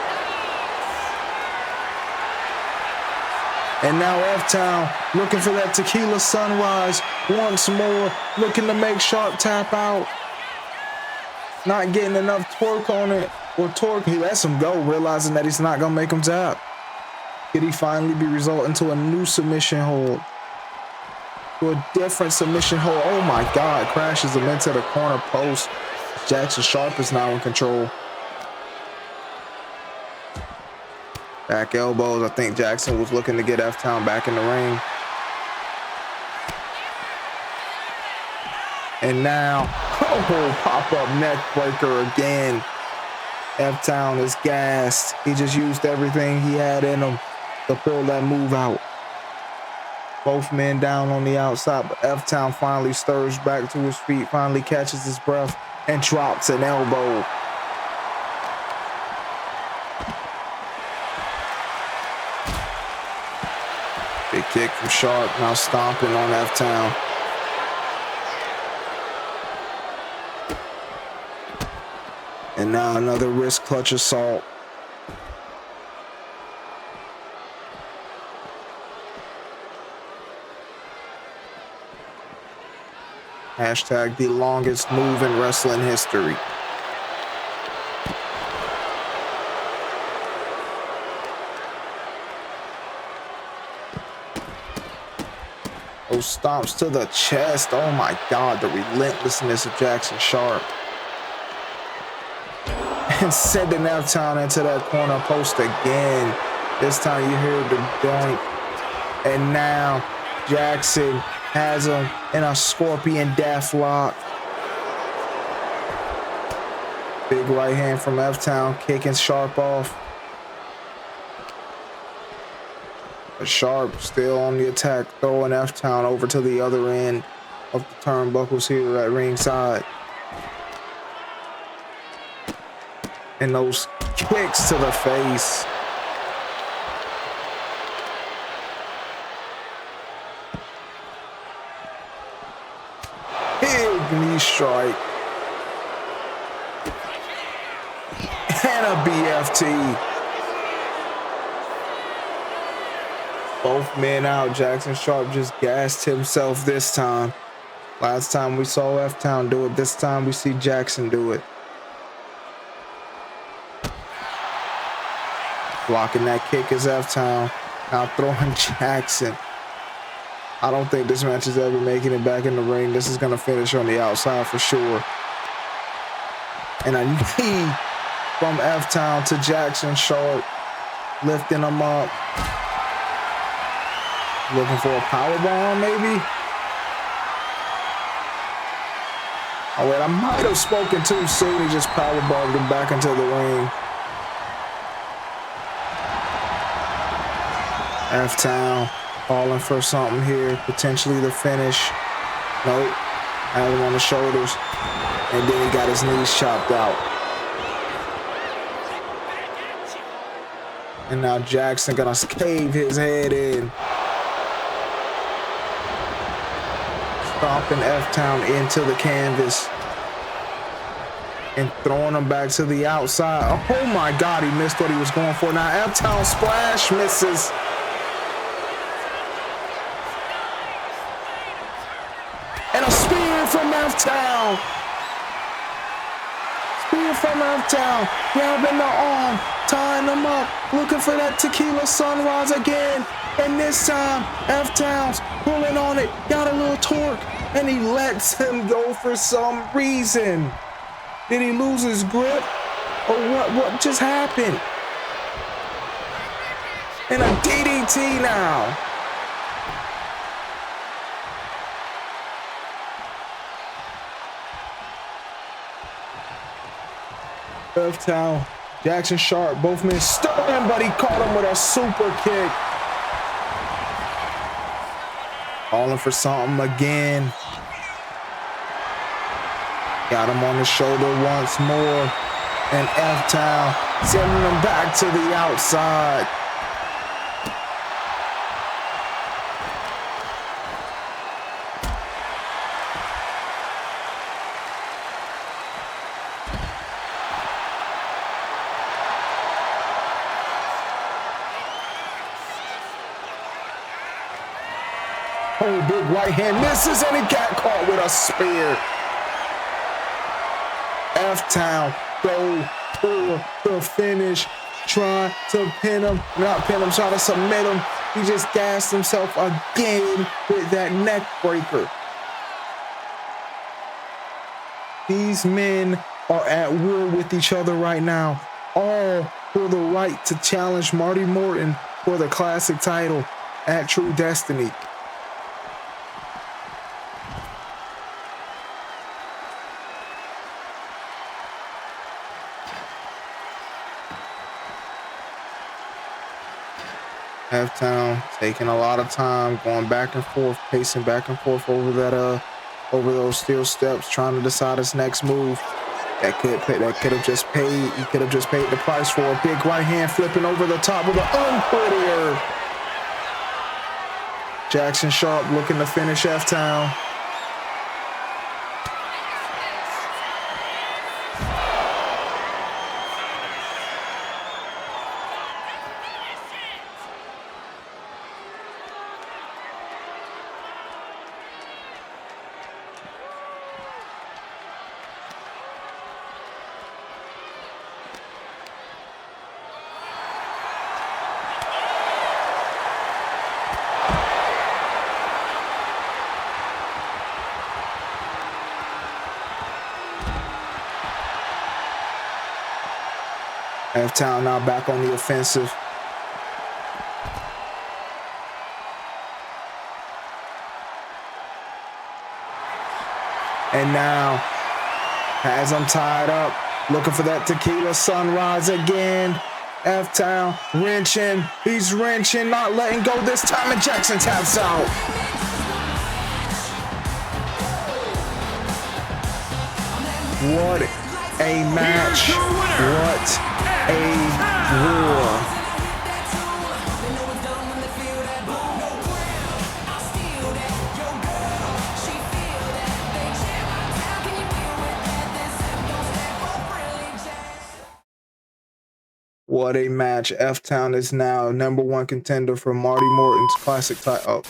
Speaker 2: And now F-Town looking for that tequila sunrise once more, looking to make Sharp tap out. Not getting enough torque on it, or torque. He lets him go, realizing that he's not gonna make him tap. Could he finally be resulting to a new submission hold? To a different submission hold. Oh my God, crashes him into the corner post. Jackson Sharp is now in control. Back elbows. I think Jackson was looking to get F-Town back in the ring. And now, oh, pop-up neck breaker again. F-Town is gassed. He just used everything he had in him to pull that move out. Both men down on the outside, but F-Town finally stirs back to his feet, finally catches his breath, and drops an elbow. Big kick from Sharp, now stomping on F-Town. And now another wrist clutch assault. Hashtag the longest move in wrestling history. Those stomps to the chest. Oh my God, the relentlessness of Jackson Sharp. And sending F-Town into that corner post again. This time you hear the doink. And now Jackson has him in a scorpion death lock. Big right hand from F-Town, kicking Sharp off. But Sharp still on the attack, throwing F-Town over to the other end of the turnbuckles here at ringside. And those kicks to the face. Big knee strike. And a BFT. Both men out. Jackson Sharp just gassed himself this time. Last time we saw F-Town do it. This time we see Jackson do it. Blocking that kick is F-Town. Now throwing Jackson. I don't think this match is ever making it back in the ring. This is going to finish on the outside for sure. And a knee from F-Town to Jackson Sharp. Lifting him up. Looking for a powerbomb, maybe? Oh, wait, I might have spoken too soon. He just powerbombed him back into the ring. F-Town falling for something here. Potentially the finish. Nope. Had him on the shoulders. And then he got his knees chopped out. And now Jackson gonna cave his head in. Stomping F-Town into the canvas. And throwing him back to the outside. Oh my God, he missed what he was going for. Now F-Town splash misses. And a spear from F-Town. Spear from F-Town. Grabbing the arm. Tying him up. Looking for that tequila sunrise again. And this time, F-Town's pulling on it. Got a little torque. And he lets him go for some reason. Did he lose his grip? Or what just happened? And a DDT now. F-Town, Jackson Sharp, both men stunned, but he caught him with a super kick. Calling for something again. Got him on the shoulder once more. And F-Town sending him back to the outside. Oh, big right hand misses, and he got caught with a spear. F-Town go for the finish, trying to pin him, trying to submit him. He just gassed himself again with that neck breaker. These men are at war with each other right now, all for the right to challenge Marty Morton for the classic title at True Destiny. F-Town taking a lot of time, going back and forth, pacing back and forth over those steel steps, trying to decide his next move. That could have just paid. He could have just paid the price for a big right hand flipping over the top with an unprettier. Jackson Sharp looking to finish F-Town. F-Town now back on the offensive. And now, as I'm tied up, looking for that tequila sunrise again. F-Town wrenching. He's wrenching, not letting go this time, and Jackson taps out. What a match. What a war. What a match. F-Town is now #1 contender for Marty Morton's classic title.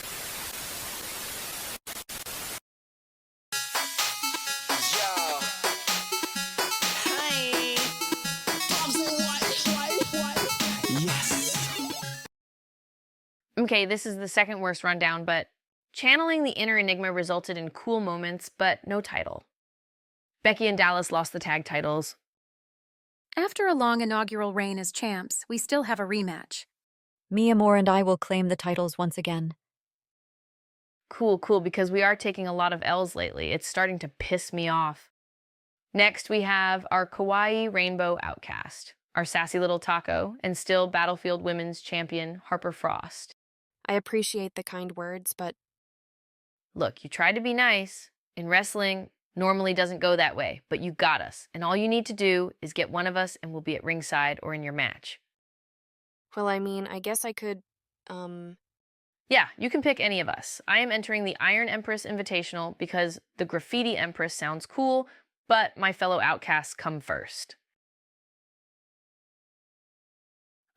Speaker 8: Okay, this is the second worst rundown, but channeling the inner enigma resulted in cool moments, but no title. Becky and Dallas lost the tag titles.
Speaker 9: After a long inaugural reign as champs, we still have a rematch.
Speaker 10: Mia Moore and I will claim the titles once again.
Speaker 8: Cool, because we are taking a lot of L's lately. It's starting to piss me off. Next, we have our kawaii rainbow outcast, our sassy little taco, and still Battlefield Women's Champion, Harper Frost.
Speaker 9: I appreciate the kind words, but...
Speaker 8: Look, you tried to be nice. In wrestling, normally doesn't go that way, but you got us, and all you need to do is get one of us and we'll be at ringside or in your match.
Speaker 9: Well, I mean, I guess I could,
Speaker 8: Yeah, you can pick any of us. I am entering the Iron Empress Invitational because the Graffiti Empress sounds cool, but my fellow outcasts come first.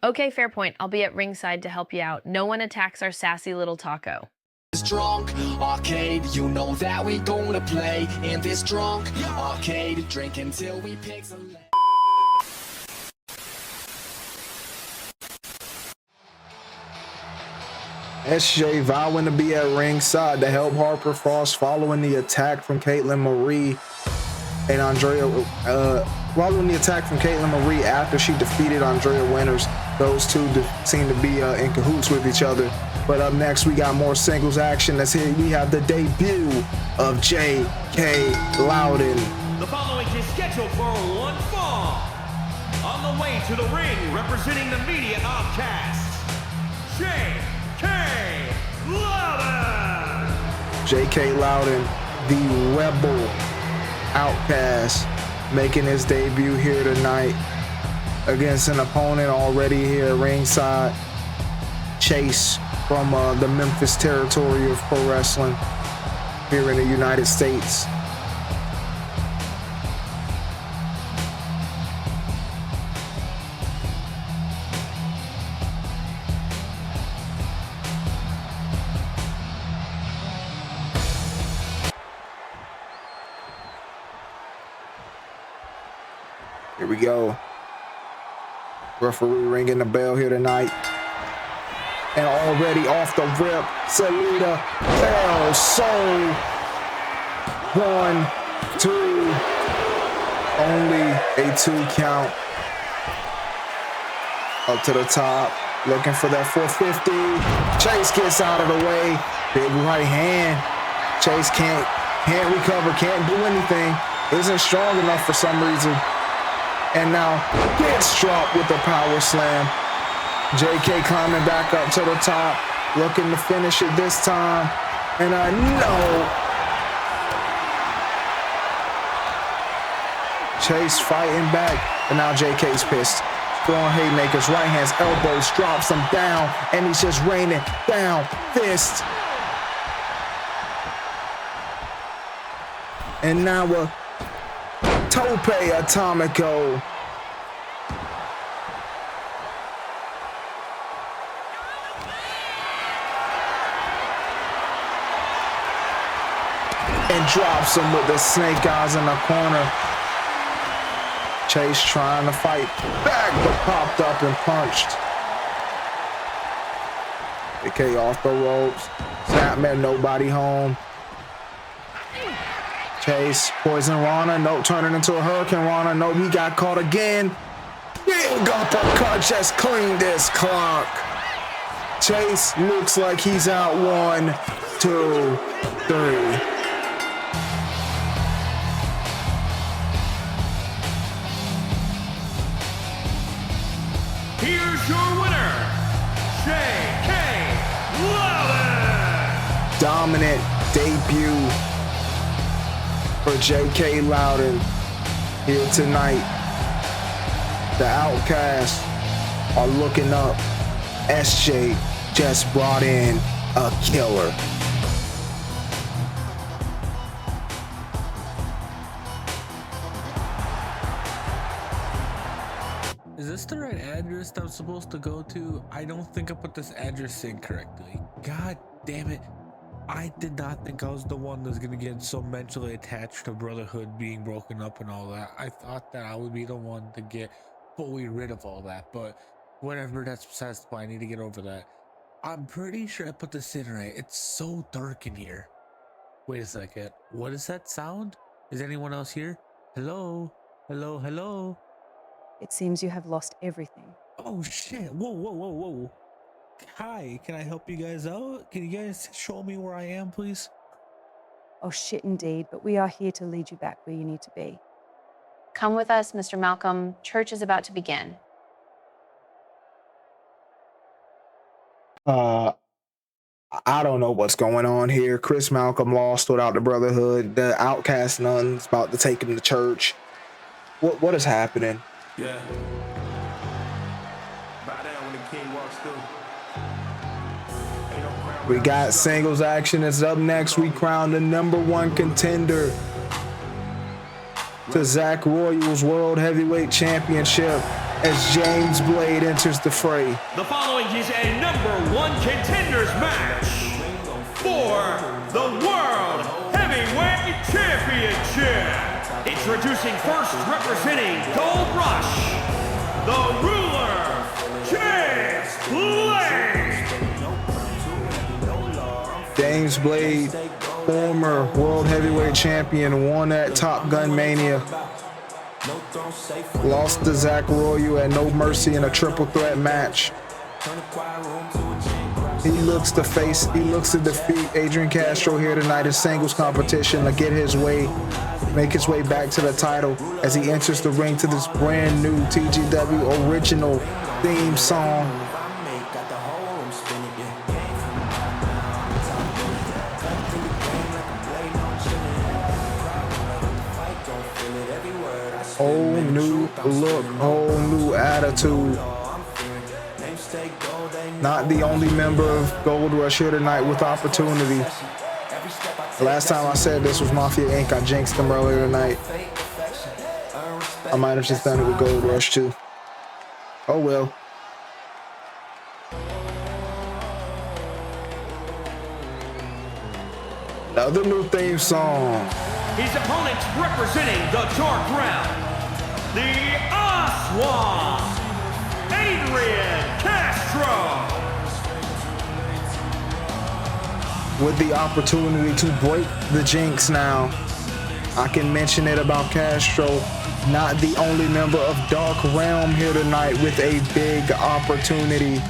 Speaker 8: Okay, fair point. I'll be at ringside to help you out. No one attacks our sassy little taco.
Speaker 1: This drunk arcade, you know that we gonna play in this drunk arcade, drink until we pixelate.
Speaker 2: SJ vowing to be at ringside to help Harper Frost following the attack from Caitlin Marie and Andrea. Following the attack from Caitlin Marie after she defeated Andrea Winters. Those two seem to be in cahoots with each other. But up next, we got more singles action. Let's hear. We have the debut of J.K. Loudon.
Speaker 3: The following is scheduled for one fall all the way to the ring, representing the media outcasts, J.K. Loudon.
Speaker 2: J.K. Loudon, the Rebel Outcast, making his debut here tonight against an opponent already here ringside, Chase from the Memphis territory of pro wrestling here in the United States. Here we go. Referee ringing the bell here tonight. And already off the rip, Salida Bell Soul. 1, 2. Only a 2 count. Up to the top, looking for that 450. Chase gets out of the way. Big right hand. Chase can't recover, can't do anything. Isn't strong enough for some reason. And now gets dropped with the power slam. JK climbing back up to the top, looking to finish it this time. And I know Chase fighting back, and now JK's pissed. Throwing haymakers, right hands, elbows, drops him down, and he's just raining down fist. And now a Tope Atomico. And drops him with the snake eyes in the corner. Chase trying to fight back, but popped up and punched. AK off the ropes. Snapman, nobody home. Chase, Poison Rana, nope, turning into a Hurricane Rana, nope, he got caught again. Big uppercut, just cleaned this clock. Chase looks like he's out 1, 2, 3.
Speaker 3: Here's your winner, J.K. Loudon.
Speaker 2: Dominant debut for J.K. Loudon here tonight. The Outcasts are looking up. SJ just brought in a killer.
Speaker 11: Is this the right address that I'm supposed to go to? I don't think I put this address in correctly. God damn it. I did not think I was the one that's gonna get so mentally attached to Brotherhood being broken up and all that. I thought that I would be the one to get fully rid of all that, but whatever, that's besides the point. I need to get over that. I'm pretty sure I put this in right. It's so dark in here. Wait a second. What is that sound? Is anyone else here? Hello? Hello? Hello?
Speaker 12: It seems you have lost everything.
Speaker 11: Oh shit. Whoa, whoa, whoa, whoa. Hi, can I help you guys out? Can you guys show me where I am, please?
Speaker 12: Oh shit indeed, but we are here to lead you back where you need to be.
Speaker 8: Come with us, Mr. Malcolm. Church is about to begin.
Speaker 2: I don't know what's going on here. Chris Malcolm lost without the Brotherhood. The Outcast Nuns about to take him to church. What is happening?
Speaker 3: Yeah. Bow down when the king walks through. Ain't no crown
Speaker 2: We got singles action. It's up next. We crown the #1 contender to Zach Royal's World Heavyweight Championship as James Blade enters the fray.
Speaker 3: The following is a #1 contenders match for the World Heavyweight Championship. Introducing first, representing Gold Rush, the ruler, James Blade.
Speaker 2: James Blade, former World Heavyweight Champion, won at Top Gun Mania. Lost to Zach Royal at No Mercy in a triple threat match. He looks to defeat Adrian Castro here tonight in singles competition to get his way, make his way back to the title as he enters the ring to this brand new TGW original theme song. Whole new look, whole new attitude. Not the only member of Gold Rush here tonight with opportunity. The last time I said this was Mafia Inc. I jinxed them earlier tonight. I might have just done it with Gold Rush too. Oh well. Another new theme song.
Speaker 3: His opponents representing the dark round, the Aswan, Adrian Castro.
Speaker 2: With the opportunity to break the jinx now, I can mention it about Castro, not the only member of Dark Realm here tonight with a big opportunity.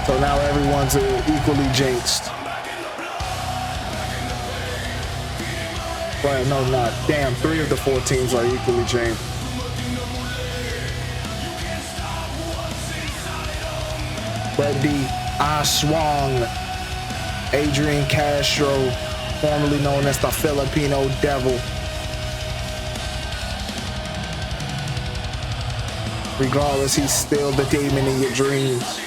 Speaker 2: So now everyone's equally jinxed. Well, no, not. Damn, 3 of the 4 teams are equally jinxed. But the Aswang, Adrian Castro, formerly known as the Filipino Devil. Regardless, he's still the demon in your dreams.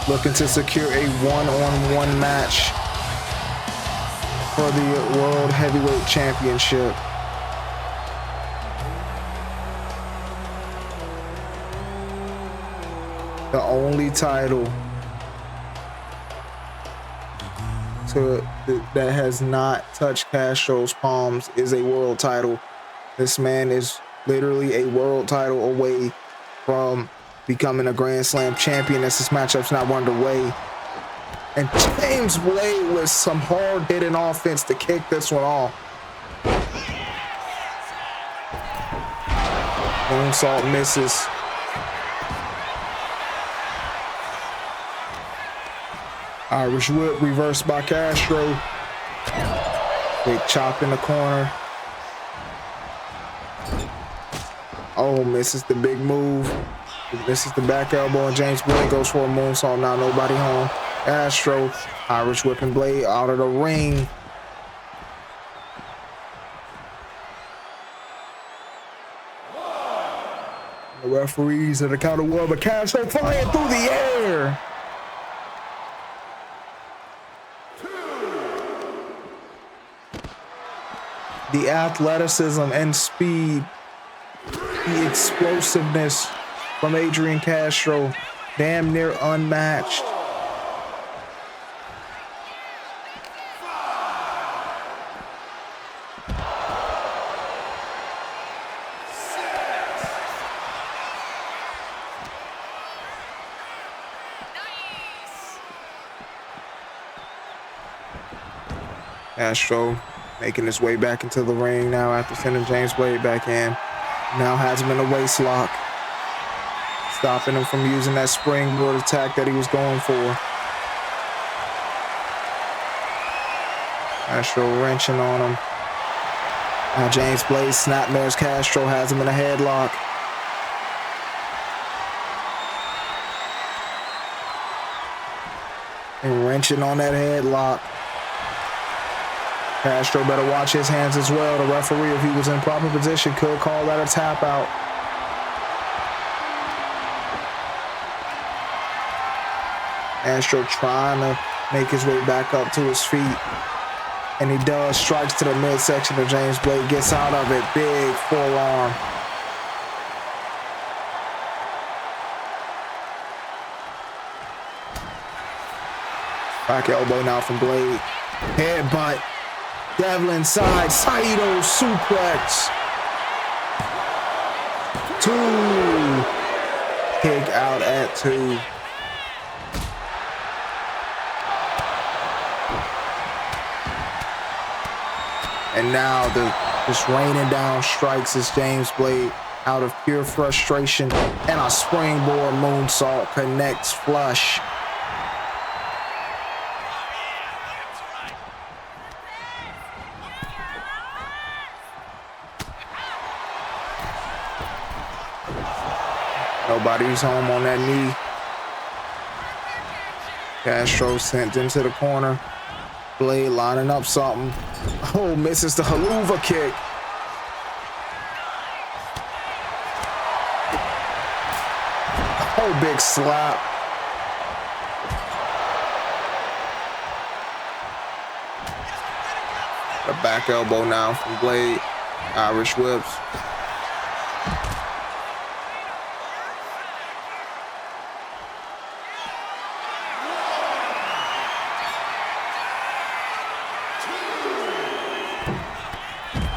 Speaker 2: Looking to secure a one-on-one match for the World Heavyweight Championship. The only title that has not touched Castro's palms is a world title. This man is literally a world title away from becoming a Grand Slam champion as this matchup's now underway. And James Blade with some hard-hitting offense to kick this one off. Moonsault misses. Irish whip reversed by Castro. Big chop in the corner. Oh, misses the big move. Misses the back elbow, and James Blade goes for a moonsault. Now nobody home. Castro, Irish whipping Blade out of the ring. The referees at the count of 1, but Castro flying through the air. The athleticism and speed, the explosiveness from Adrian Castro, damn near unmatched. Castro making his way back into the ring now after sending James Blade back in. Now has him in a waist lock, stopping him from using that springboard attack that he was going for. Castro wrenching on him. Now James Blade snapmares Castro, has him in a headlock. And wrenching on that headlock. Castro better watch his hands as well. The referee, if he was in proper position, could call that a tap out. Castro trying to make his way back up to his feet. And he does. Strikes to the midsection of James Blade. Gets out of it. Big forearm. Back elbow now from Blade. Headbutt. Devil inside, Saito suplex. 2. Kick out at 2. And now the Just raining down strikes as James Blade, out of pure frustration, and a springboard moonsault connects flush. Nobody's home on that knee. Castro sent into the corner. Blade lining up something. Oh, misses the haluva kick. Oh, big slap. A back elbow now from Blade. Irish whips.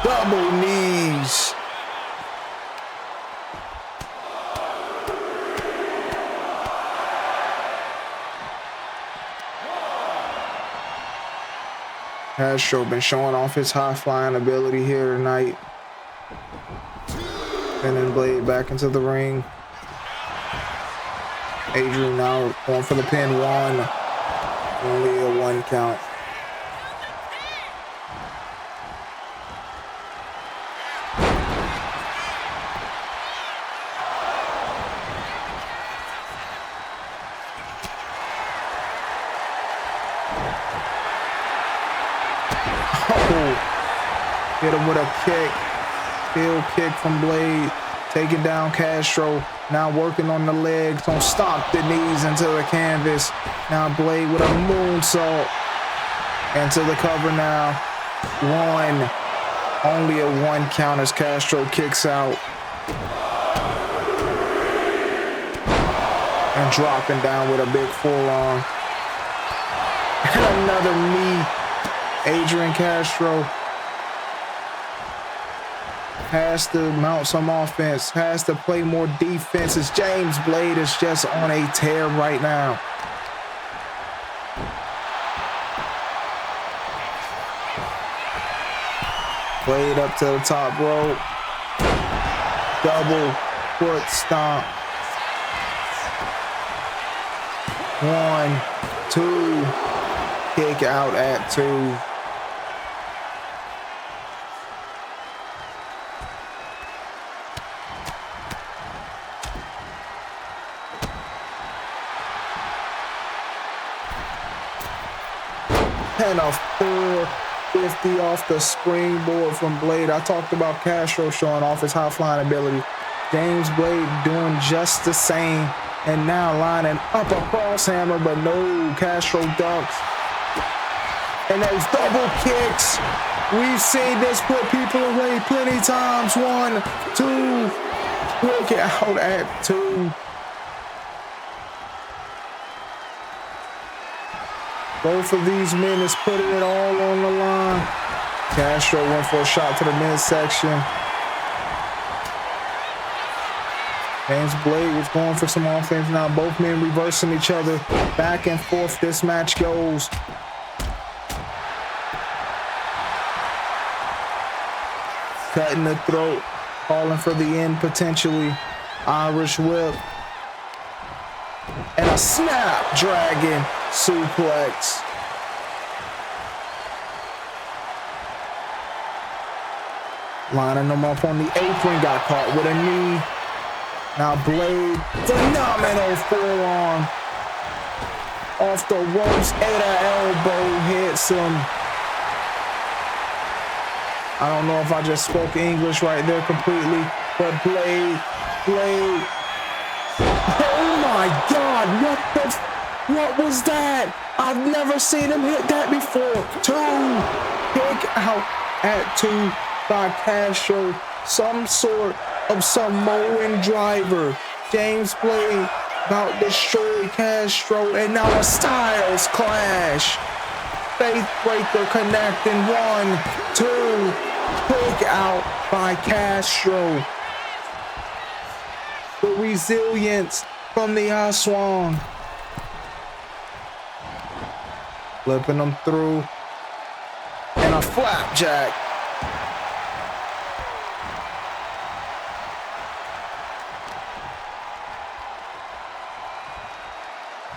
Speaker 2: Double knees. Castro been showing off his high flying ability here tonight. Sending Blade back into the ring. Adrian now going for the pin. One. Only a 1 count. Hit him with a kick. Heel kick from Blade. Taking down Castro. Now working on the legs. Don't stomp the knees into the canvas. Now Blade with a moonsault. Into the cover now. One. Only a 1 count as Castro kicks out. And dropping down with a big forearm. And another knee. Adrian Castro has to mount some offense, has to play more defense, as James Blade is just on a tear right now. Blade up to the top rope. Double foot stomp. 1, 2, kick out at 2. And a 450 off the springboard from Blade. I talked about Castro showing off his high flying ability. James Blade doing just the same. And now lining up a cross hammer, but no, Castro ducks. And those double kicks. We've seen this put people away plenty times. 1, 2, kick out at 2. Both of these men is putting it all on the line. Castro went for a shot to the midsection. James Blade was going for some offense. Now both men reversing each other. Back and forth this match goes. Cutting the throat. Calling for the end potentially. Irish whip. And a snapdragon suplex. Lining them up on the apron, got caught with a knee. Now Blade, phenomenal forearm. Off the ropes, and an elbow hits him. I don't know if I just spoke English right there completely, but Blade. Oh my God, what was that? I've never seen him hit that before. 2, kick out at 2 by Castro. Some sort of Samoan driver. James Blade about destroyed Castro, and now a Styles clash. Faith breaker connecting. 1, 2, kick out by Castro. The resilience from the Aswan. Flipping them through. And a flapjack.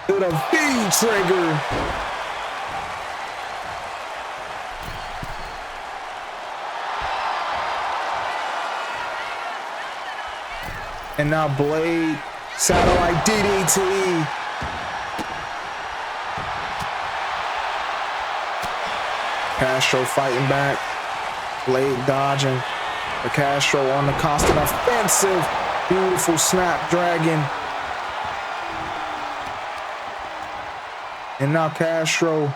Speaker 2: to the V-trigger. And now Blade, satellite DDT. Castro fighting back. Blade dodging. The Castro on the constant offensive. Beautiful snapdragon. And now Castro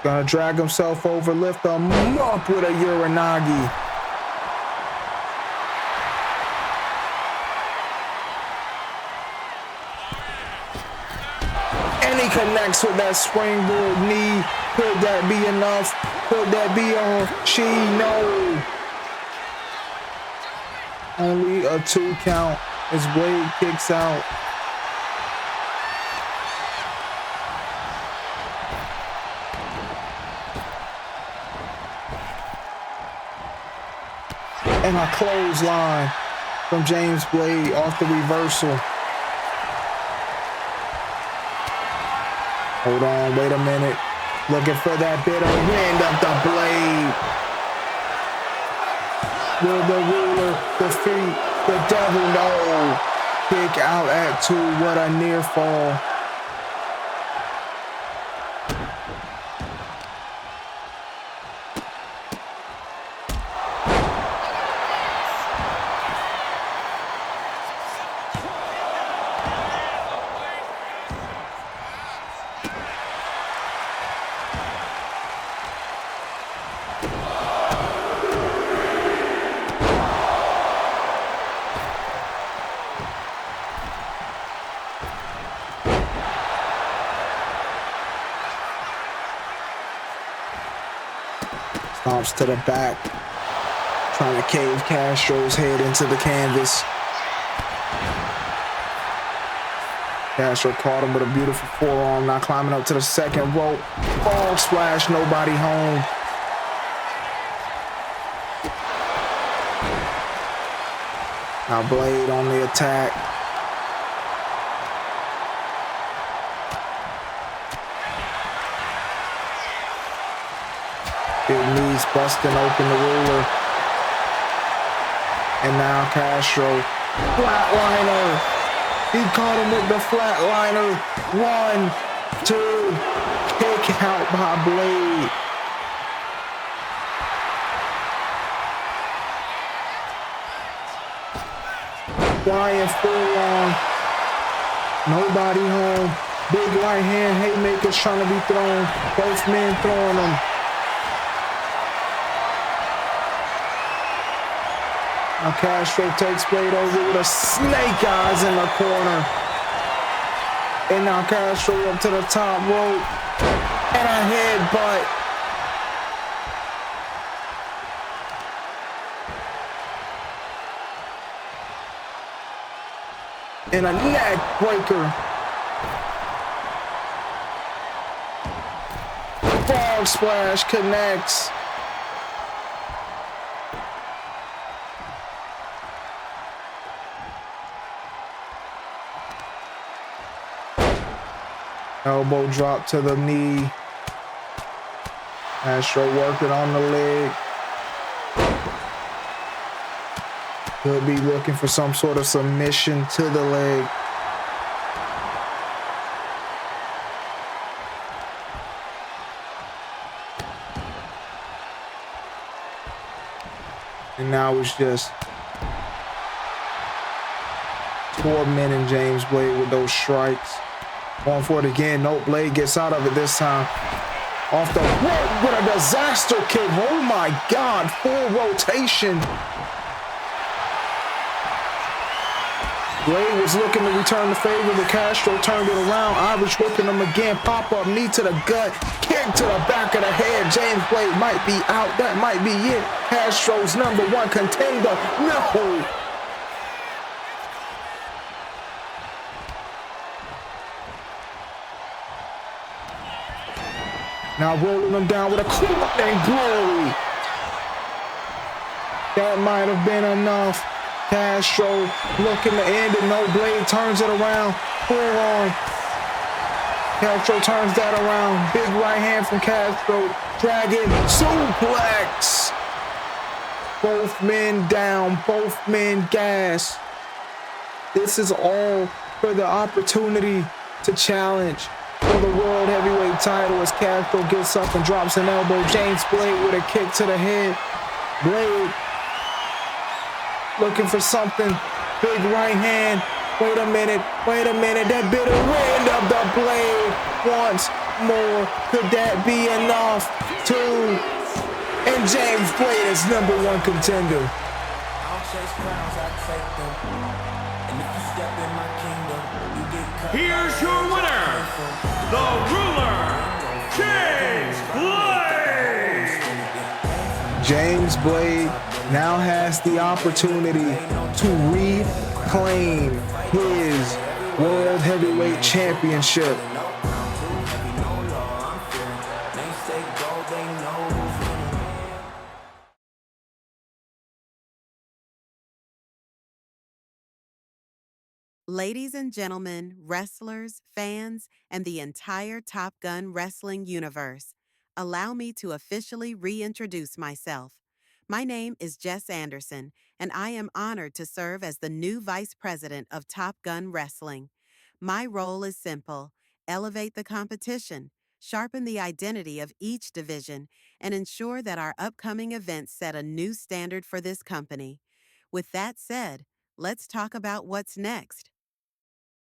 Speaker 2: gonna drag himself over, lift him up with a Uranagi. And he connects with that springboard knee. Could that be enough? Could that be on? She no. Only a 2 count as Blade kicks out. And a clothesline from James Blade off the reversal. Hold on, wait a minute. Looking for that bit of wind of the Blade. Will the ruler defeat the devil? No. Kick out at 2. What a near fall. Stomps to the back, trying to cave Castro's head into the canvas. Castro caught him with a beautiful forearm, now climbing up to the second rope. Frog splash, nobody home. Now Blade on the attack. Big knees busting open the ruler. And now Castro, flatliner. He caught him with the flatliner. 1, 2, kick out by Blade. Flying forearm. Nobody home. Big right hand haymakers trying to be thrown. Both men throwing them. Now Castro takes Blade over with a snake eyes in the corner. And now Castro up to the top rope. And a headbutt. And a neck breaker. Frog splash connects. Elbow drop to the knee. Castro working on the leg. Could be looking for some sort of submission to the leg. And now it's just tormenting James Blade with those strikes. Going for it again. No, Blade gets out of it this time. Off the rope with a disaster kick. Oh my God, full rotation. Blade was looking to return the favor, but Castro turned it around. Irish whipping him again. Pop-up knee to the gut. Kick to the back of the head. James Blade might be out. That might be it. Castro's #1 contender. No. Now rolling him down with a crushing glory. That might have been enough. Castro looking to end it. No, Blade turns it around. Forearm. Castro turns that around. Big right hand from Castro. Dragon suplex. Both men down. Both men gas. This is all for the opportunity to challenge for the World Heavyweight title as Castro gets up and drops an elbow. James Blade with a kick to the head. Blade looking for something. Big right hand. Wait a minute. That bitter wind of the Blade once more. Could that be enough? Two. And James Blade is #1 contender.
Speaker 3: Here's your winner, the ruler, James Blade!
Speaker 2: James Blade now has the opportunity to reclaim his World Heavyweight Championship.
Speaker 13: Ladies and gentlemen, wrestlers, fans, and the entire Top Gun wrestling universe, allow me to officially reintroduce myself. My name is Jess Anderson, and I am honored to serve as the new Vice President of Top Gun Wrestling. My role is simple: elevate the competition, sharpen the identity of each division, and ensure that our upcoming events set a new standard for this company. With that said, let's talk about what's next.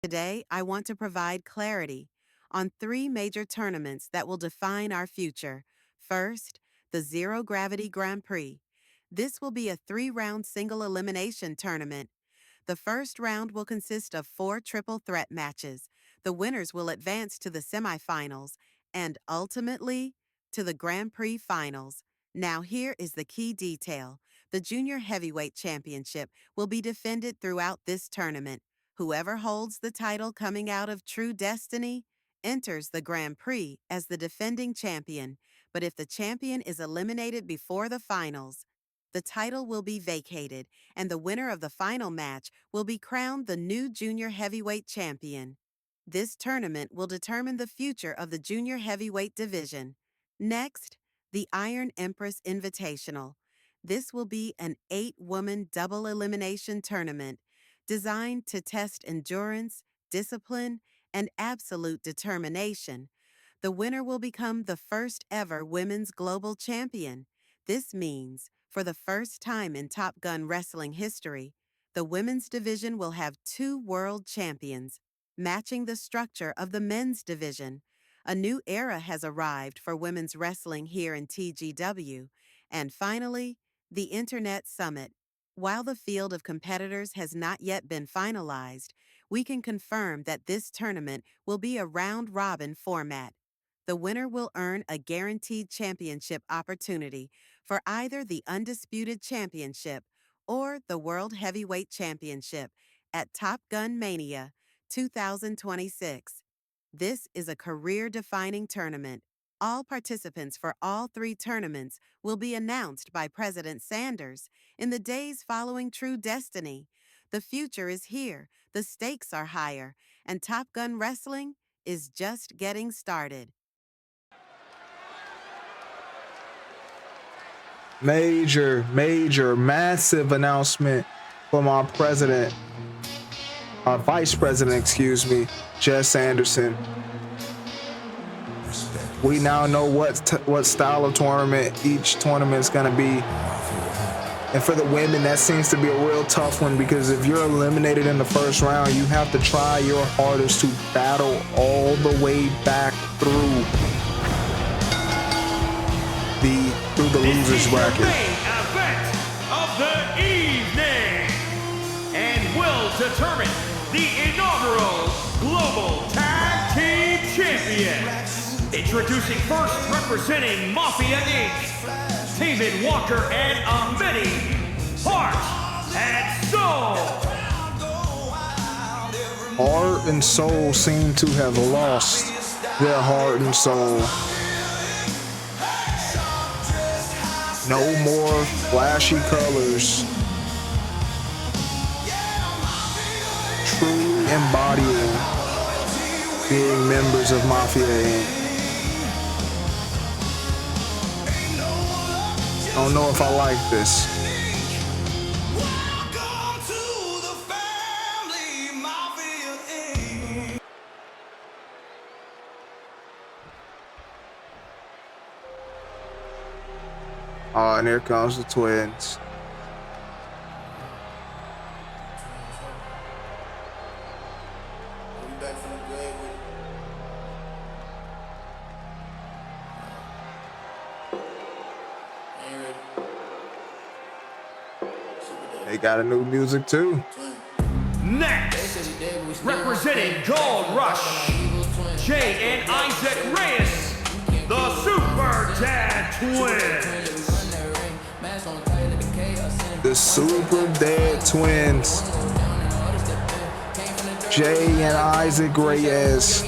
Speaker 13: Today, I want to provide clarity on 3 major tournaments that will define our future. First, the Zero Gravity Grand Prix. This will be a 3-round single elimination tournament. The first round will consist of 4 triple threat matches. The winners will advance to the semifinals and ultimately to the Grand Prix finals. Now here is the key detail. The Junior Heavyweight Championship will be defended throughout this tournament. Whoever holds the title coming out of True Destiny enters the Grand Prix as the defending champion. But if the champion is eliminated before the finals, the title will be vacated, and the winner of the final match will be crowned the new Junior Heavyweight Champion. This tournament will determine the future of the Junior Heavyweight division. Next, the Iron Empress Invitational. This will be an 8-woman double elimination tournament designed to test endurance, discipline, and absolute determination. The winner will become the first ever women's global champion. This means, for the first time in Top Gun wrestling history, the women's division will have 2 world champions, matching the structure of the men's division. A new era has arrived for women's wrestling here in TGW. And finally, the Internet Summit. While the field of competitors has not yet been finalized, we can confirm that this tournament will be a round-robin format. The winner will earn a guaranteed championship opportunity for either the Undisputed Championship or the World Heavyweight Championship at Top Gun Mania 2026. This is a career-defining tournament. All participants for all 3 tournaments will be announced by President Sanders in the days following True Destiny. The future is here, the stakes are higher, and Top Gun Wrestling is just getting started.
Speaker 2: Major, massive announcement from our vice president, Jess Anderson. We now know what style of tournament each tournament is going to be. And for the women, that seems to be a real tough one, because if you're eliminated in the first round, you have to try your hardest to battle all the way back through the losers bracket.
Speaker 3: This is the main event of the evening, and will determine the inaugural Global Tag Team Champions. Introducing first, representing Mafia Inc., David Walker and Amity, Heart and Soul.
Speaker 2: Heart and Soul seem to have lost their heart and soul. No more flashy colors. Truly embodying being members of Mafia Inc. I don't know if I like this. Oh, and here comes the twins. They got a new music too.
Speaker 3: Next, representing Gold Rush, Jay and Isaac Reyes, the Super Dad Twins.
Speaker 2: The Super Dad Twins. Jay and Isaac Reyes.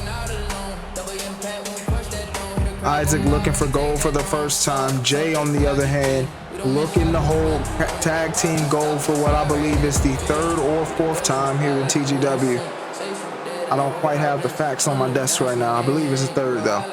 Speaker 2: Isaac looking for gold for the first time. Jay, on the other hand, looking to hold tag team gold for what I believe is the third or fourth time here in TGW. I don't quite have the facts on my desk right now. I believe it's the third though.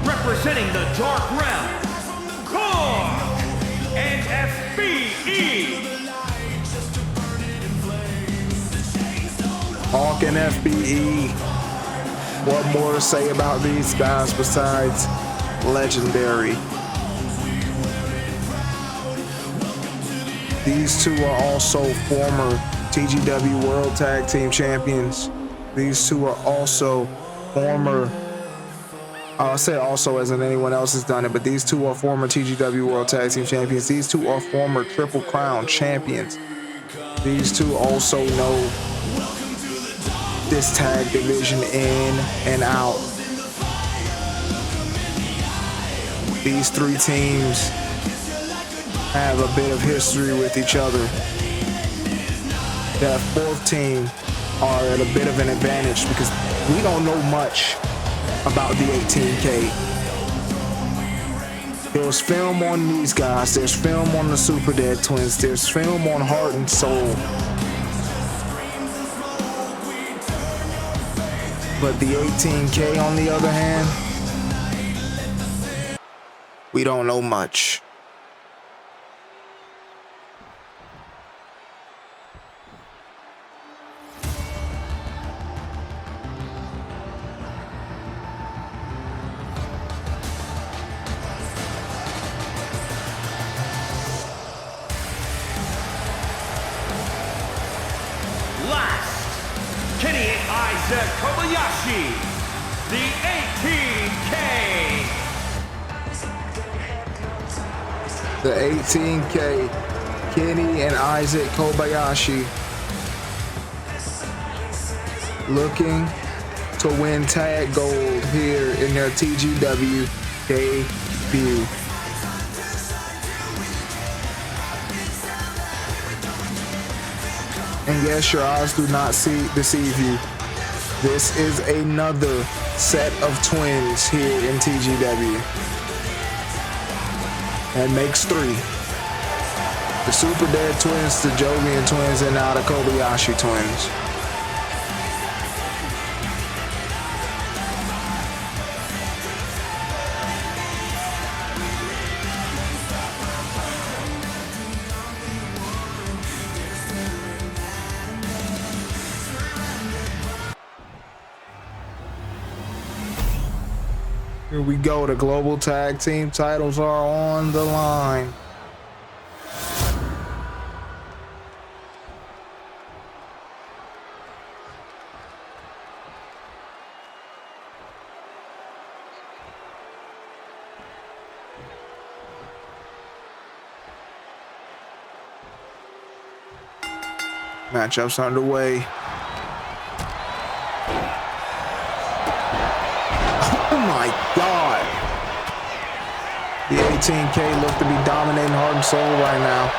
Speaker 3: Representing the Dark Realm, Korg and FBE.
Speaker 2: Hawk and FBE. What more to say about these guys besides legendary? These two are also former TGW World Tag Team Champions. These two are also former, I'll say also as in anyone else has done it, but these two are former TGW World Tag Team Champions. These two are former Triple Crown Champions. These two also know this tag division in and out. These three teams have a bit of history with each other. That fourth team are at a bit of an advantage because we don't know much about the 18K. There's film on these guys, there's film on the Super Dead Twins, there's film on Heart and Soul. But the 18K, on the other hand, we don't know much.
Speaker 3: Kenny and Isaac Kobayashi, the 18K.
Speaker 2: The 18K, Kenny and Isaac Kobayashi, looking to win tag gold here in their TGW debut. And yes, your eyes do not deceive you. This is another set of twins here in TGW. That makes three. The Super Dead Twins, the Jovian Twins, and now the Kobayashi Twins. Here we go. The global tag team titles are on the line. Matchups underway. Oh my God. The 18K look to be dominating heart and soul right now.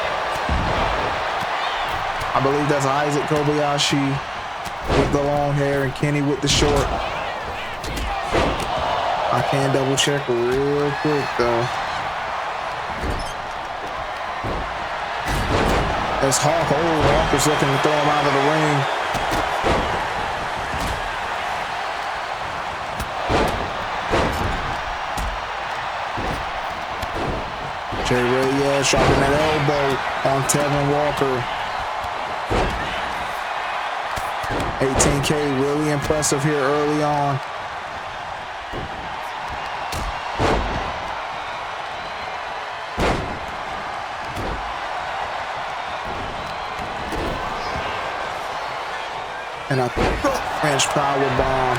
Speaker 2: I believe that's Isaac Kobayashi with the long hair and Kenny with the short. I can double check real quick though. As Hawk, Hawk is looking to throw him out of the ring. Jay Reyes dropping that elbow on Tevin Walker. 18K really impressive here early on. And a French power bomb.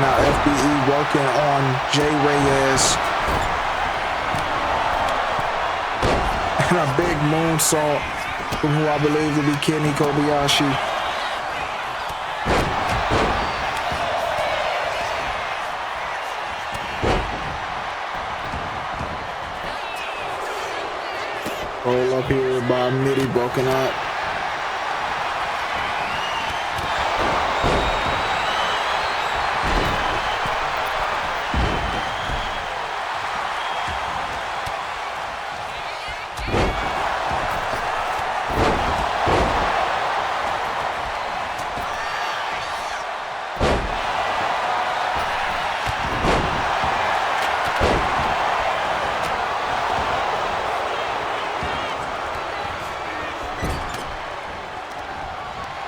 Speaker 2: Now FBE working on Jay Reyes. And a big moonsault from who I believe to be Kenny Kobayashi. Roll up here by Mitty, broken up.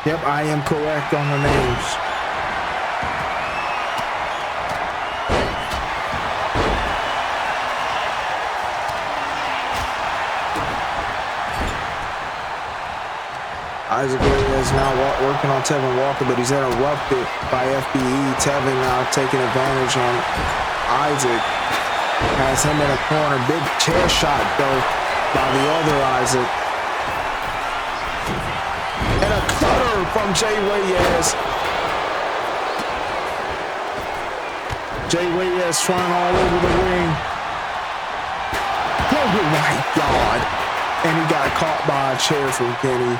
Speaker 2: Yep, I am correct on the names. Isaac is now working on Tevin Walker, but he's interrupted by FBE. Tevin now taking advantage on Isaac. Has him in a corner. Big chair shot, though, by the other Isaac. And a cutter from Jay Reyes. Jay Reyes trying all over the ring. Oh my God. And he got caught by a chair from Kenny.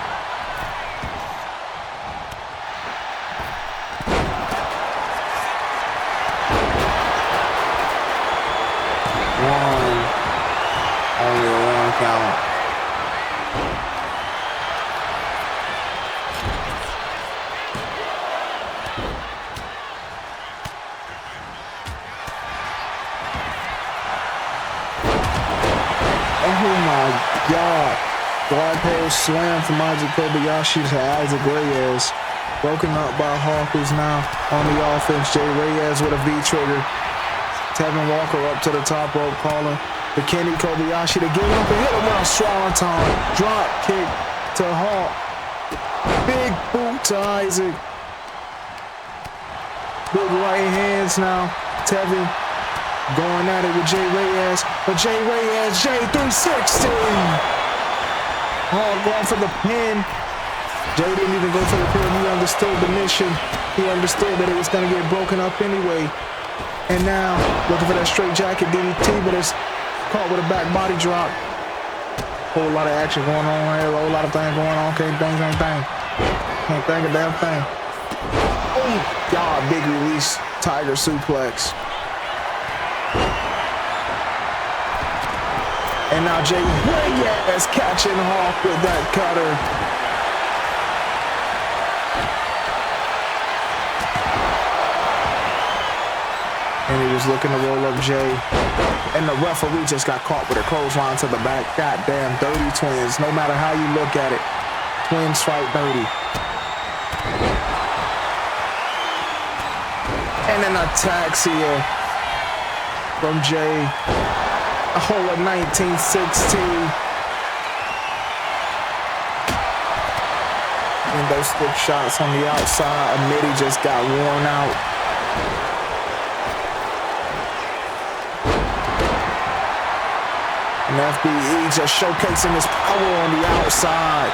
Speaker 2: Only a one count. Oh my God. Flagpole slam from Isaac Kobayashi to Isaac Reyes. Broken up by Hawk, who's now on the offense. Jay Reyes with a V-trigger. Tevin Walker up to the top rope, calling the Kenny Kobayashi to get up and hit him with a swanton. Drop kick to Hawk. Big boot to Isaac. Big right hands now. Tevin going at it with Jay Reyes. But Jay Reyes, J360. Hawk going for the pin. Jay didn't even go for the pin. He understood the mission. He understood that it was going to get broken up anyway. And now, looking for that straight jacket DDT, but it's caught with a back body drop. Whole lot of action going on here, a whole lot of things going on. Can't think a damn thing. Oh, God, big release, tiger suplex. And now Jay Reyes catching Hawk with that cutter. And he was looking to roll up Jay. And the referee just got caught with a clothesline to the back. Goddamn, dirty twins. No matter how you look at it, twins fight dirty. And an ataxia from Jay. A whole of 1916. And those stick shots on the outside. Mitty just got worn out. And FBE just showcasing his power on the outside.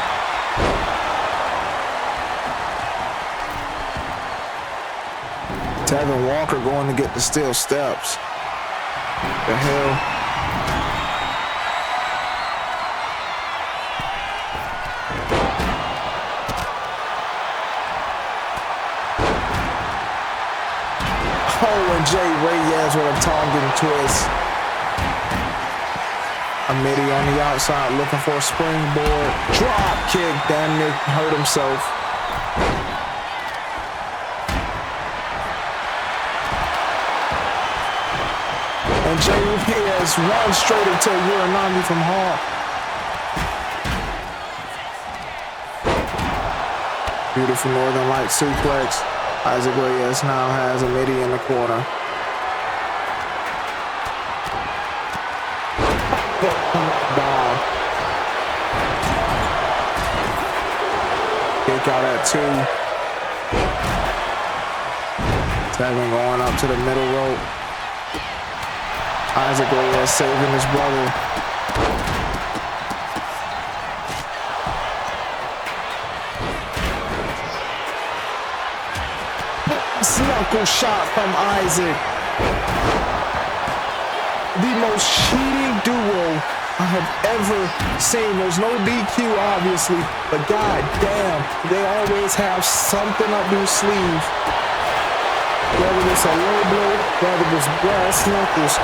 Speaker 2: Tevin Walker going to get the steel steps. The hell? Oh, and Jay Reyes with a tongue twist. Amity on the outside looking for a springboard. Drop kick. Damn near hurt himself. And Jay Reyes runs straight into Uranagi from Hall. Beautiful Northern Light suplex. Isaac Reyes now has Amity in the corner. Bomb. Kick out at 2. Tevin going up to the middle rope. Isaac Reyes saving his brother. Knuckle shot from Isaac. The most cheating duo I have ever seen. There's no DQ, obviously, but god damn, they always have something up their sleeve. Whether it's a low blow, whether it's brass knuckles.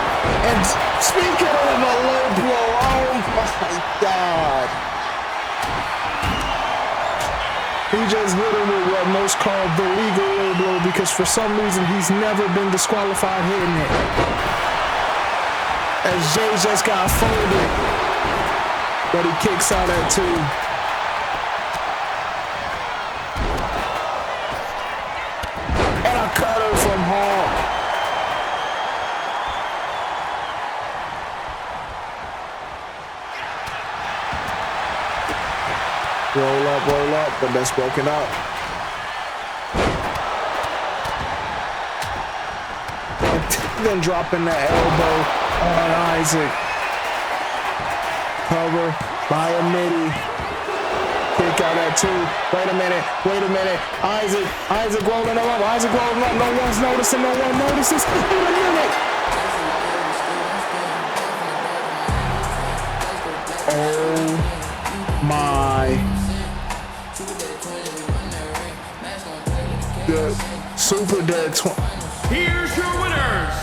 Speaker 2: And speaking of a low blow, oh my god. He just hit him with what most call the legal low blow because for some reason he's never been disqualified hitting it. As Jay just got folded, but he kicks out at 2. And a cutter from Hall. Roll up, but that's broken up. And then dropping the elbow on Isaac. Cover by Amity. Kick out at 2. Wait a minute. Isaac rolling him up. No one's noticing. No one notices. Wait a minute. Oh my. The Super Dead Twins.
Speaker 3: Here's your winners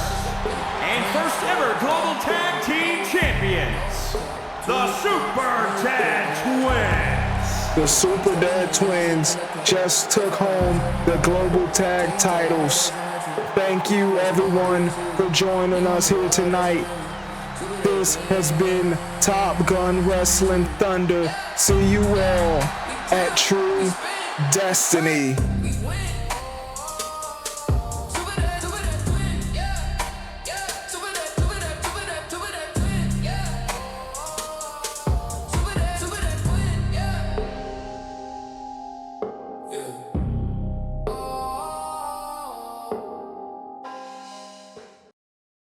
Speaker 3: and first ever Global Tag Team Champions, the Super Dead Twins.
Speaker 2: The Super Dead Twins just took home the Global Tag titles. Thank you everyone for joining us here tonight. This has been Top Gun Wrestling Thunder. See you all at True Destiny.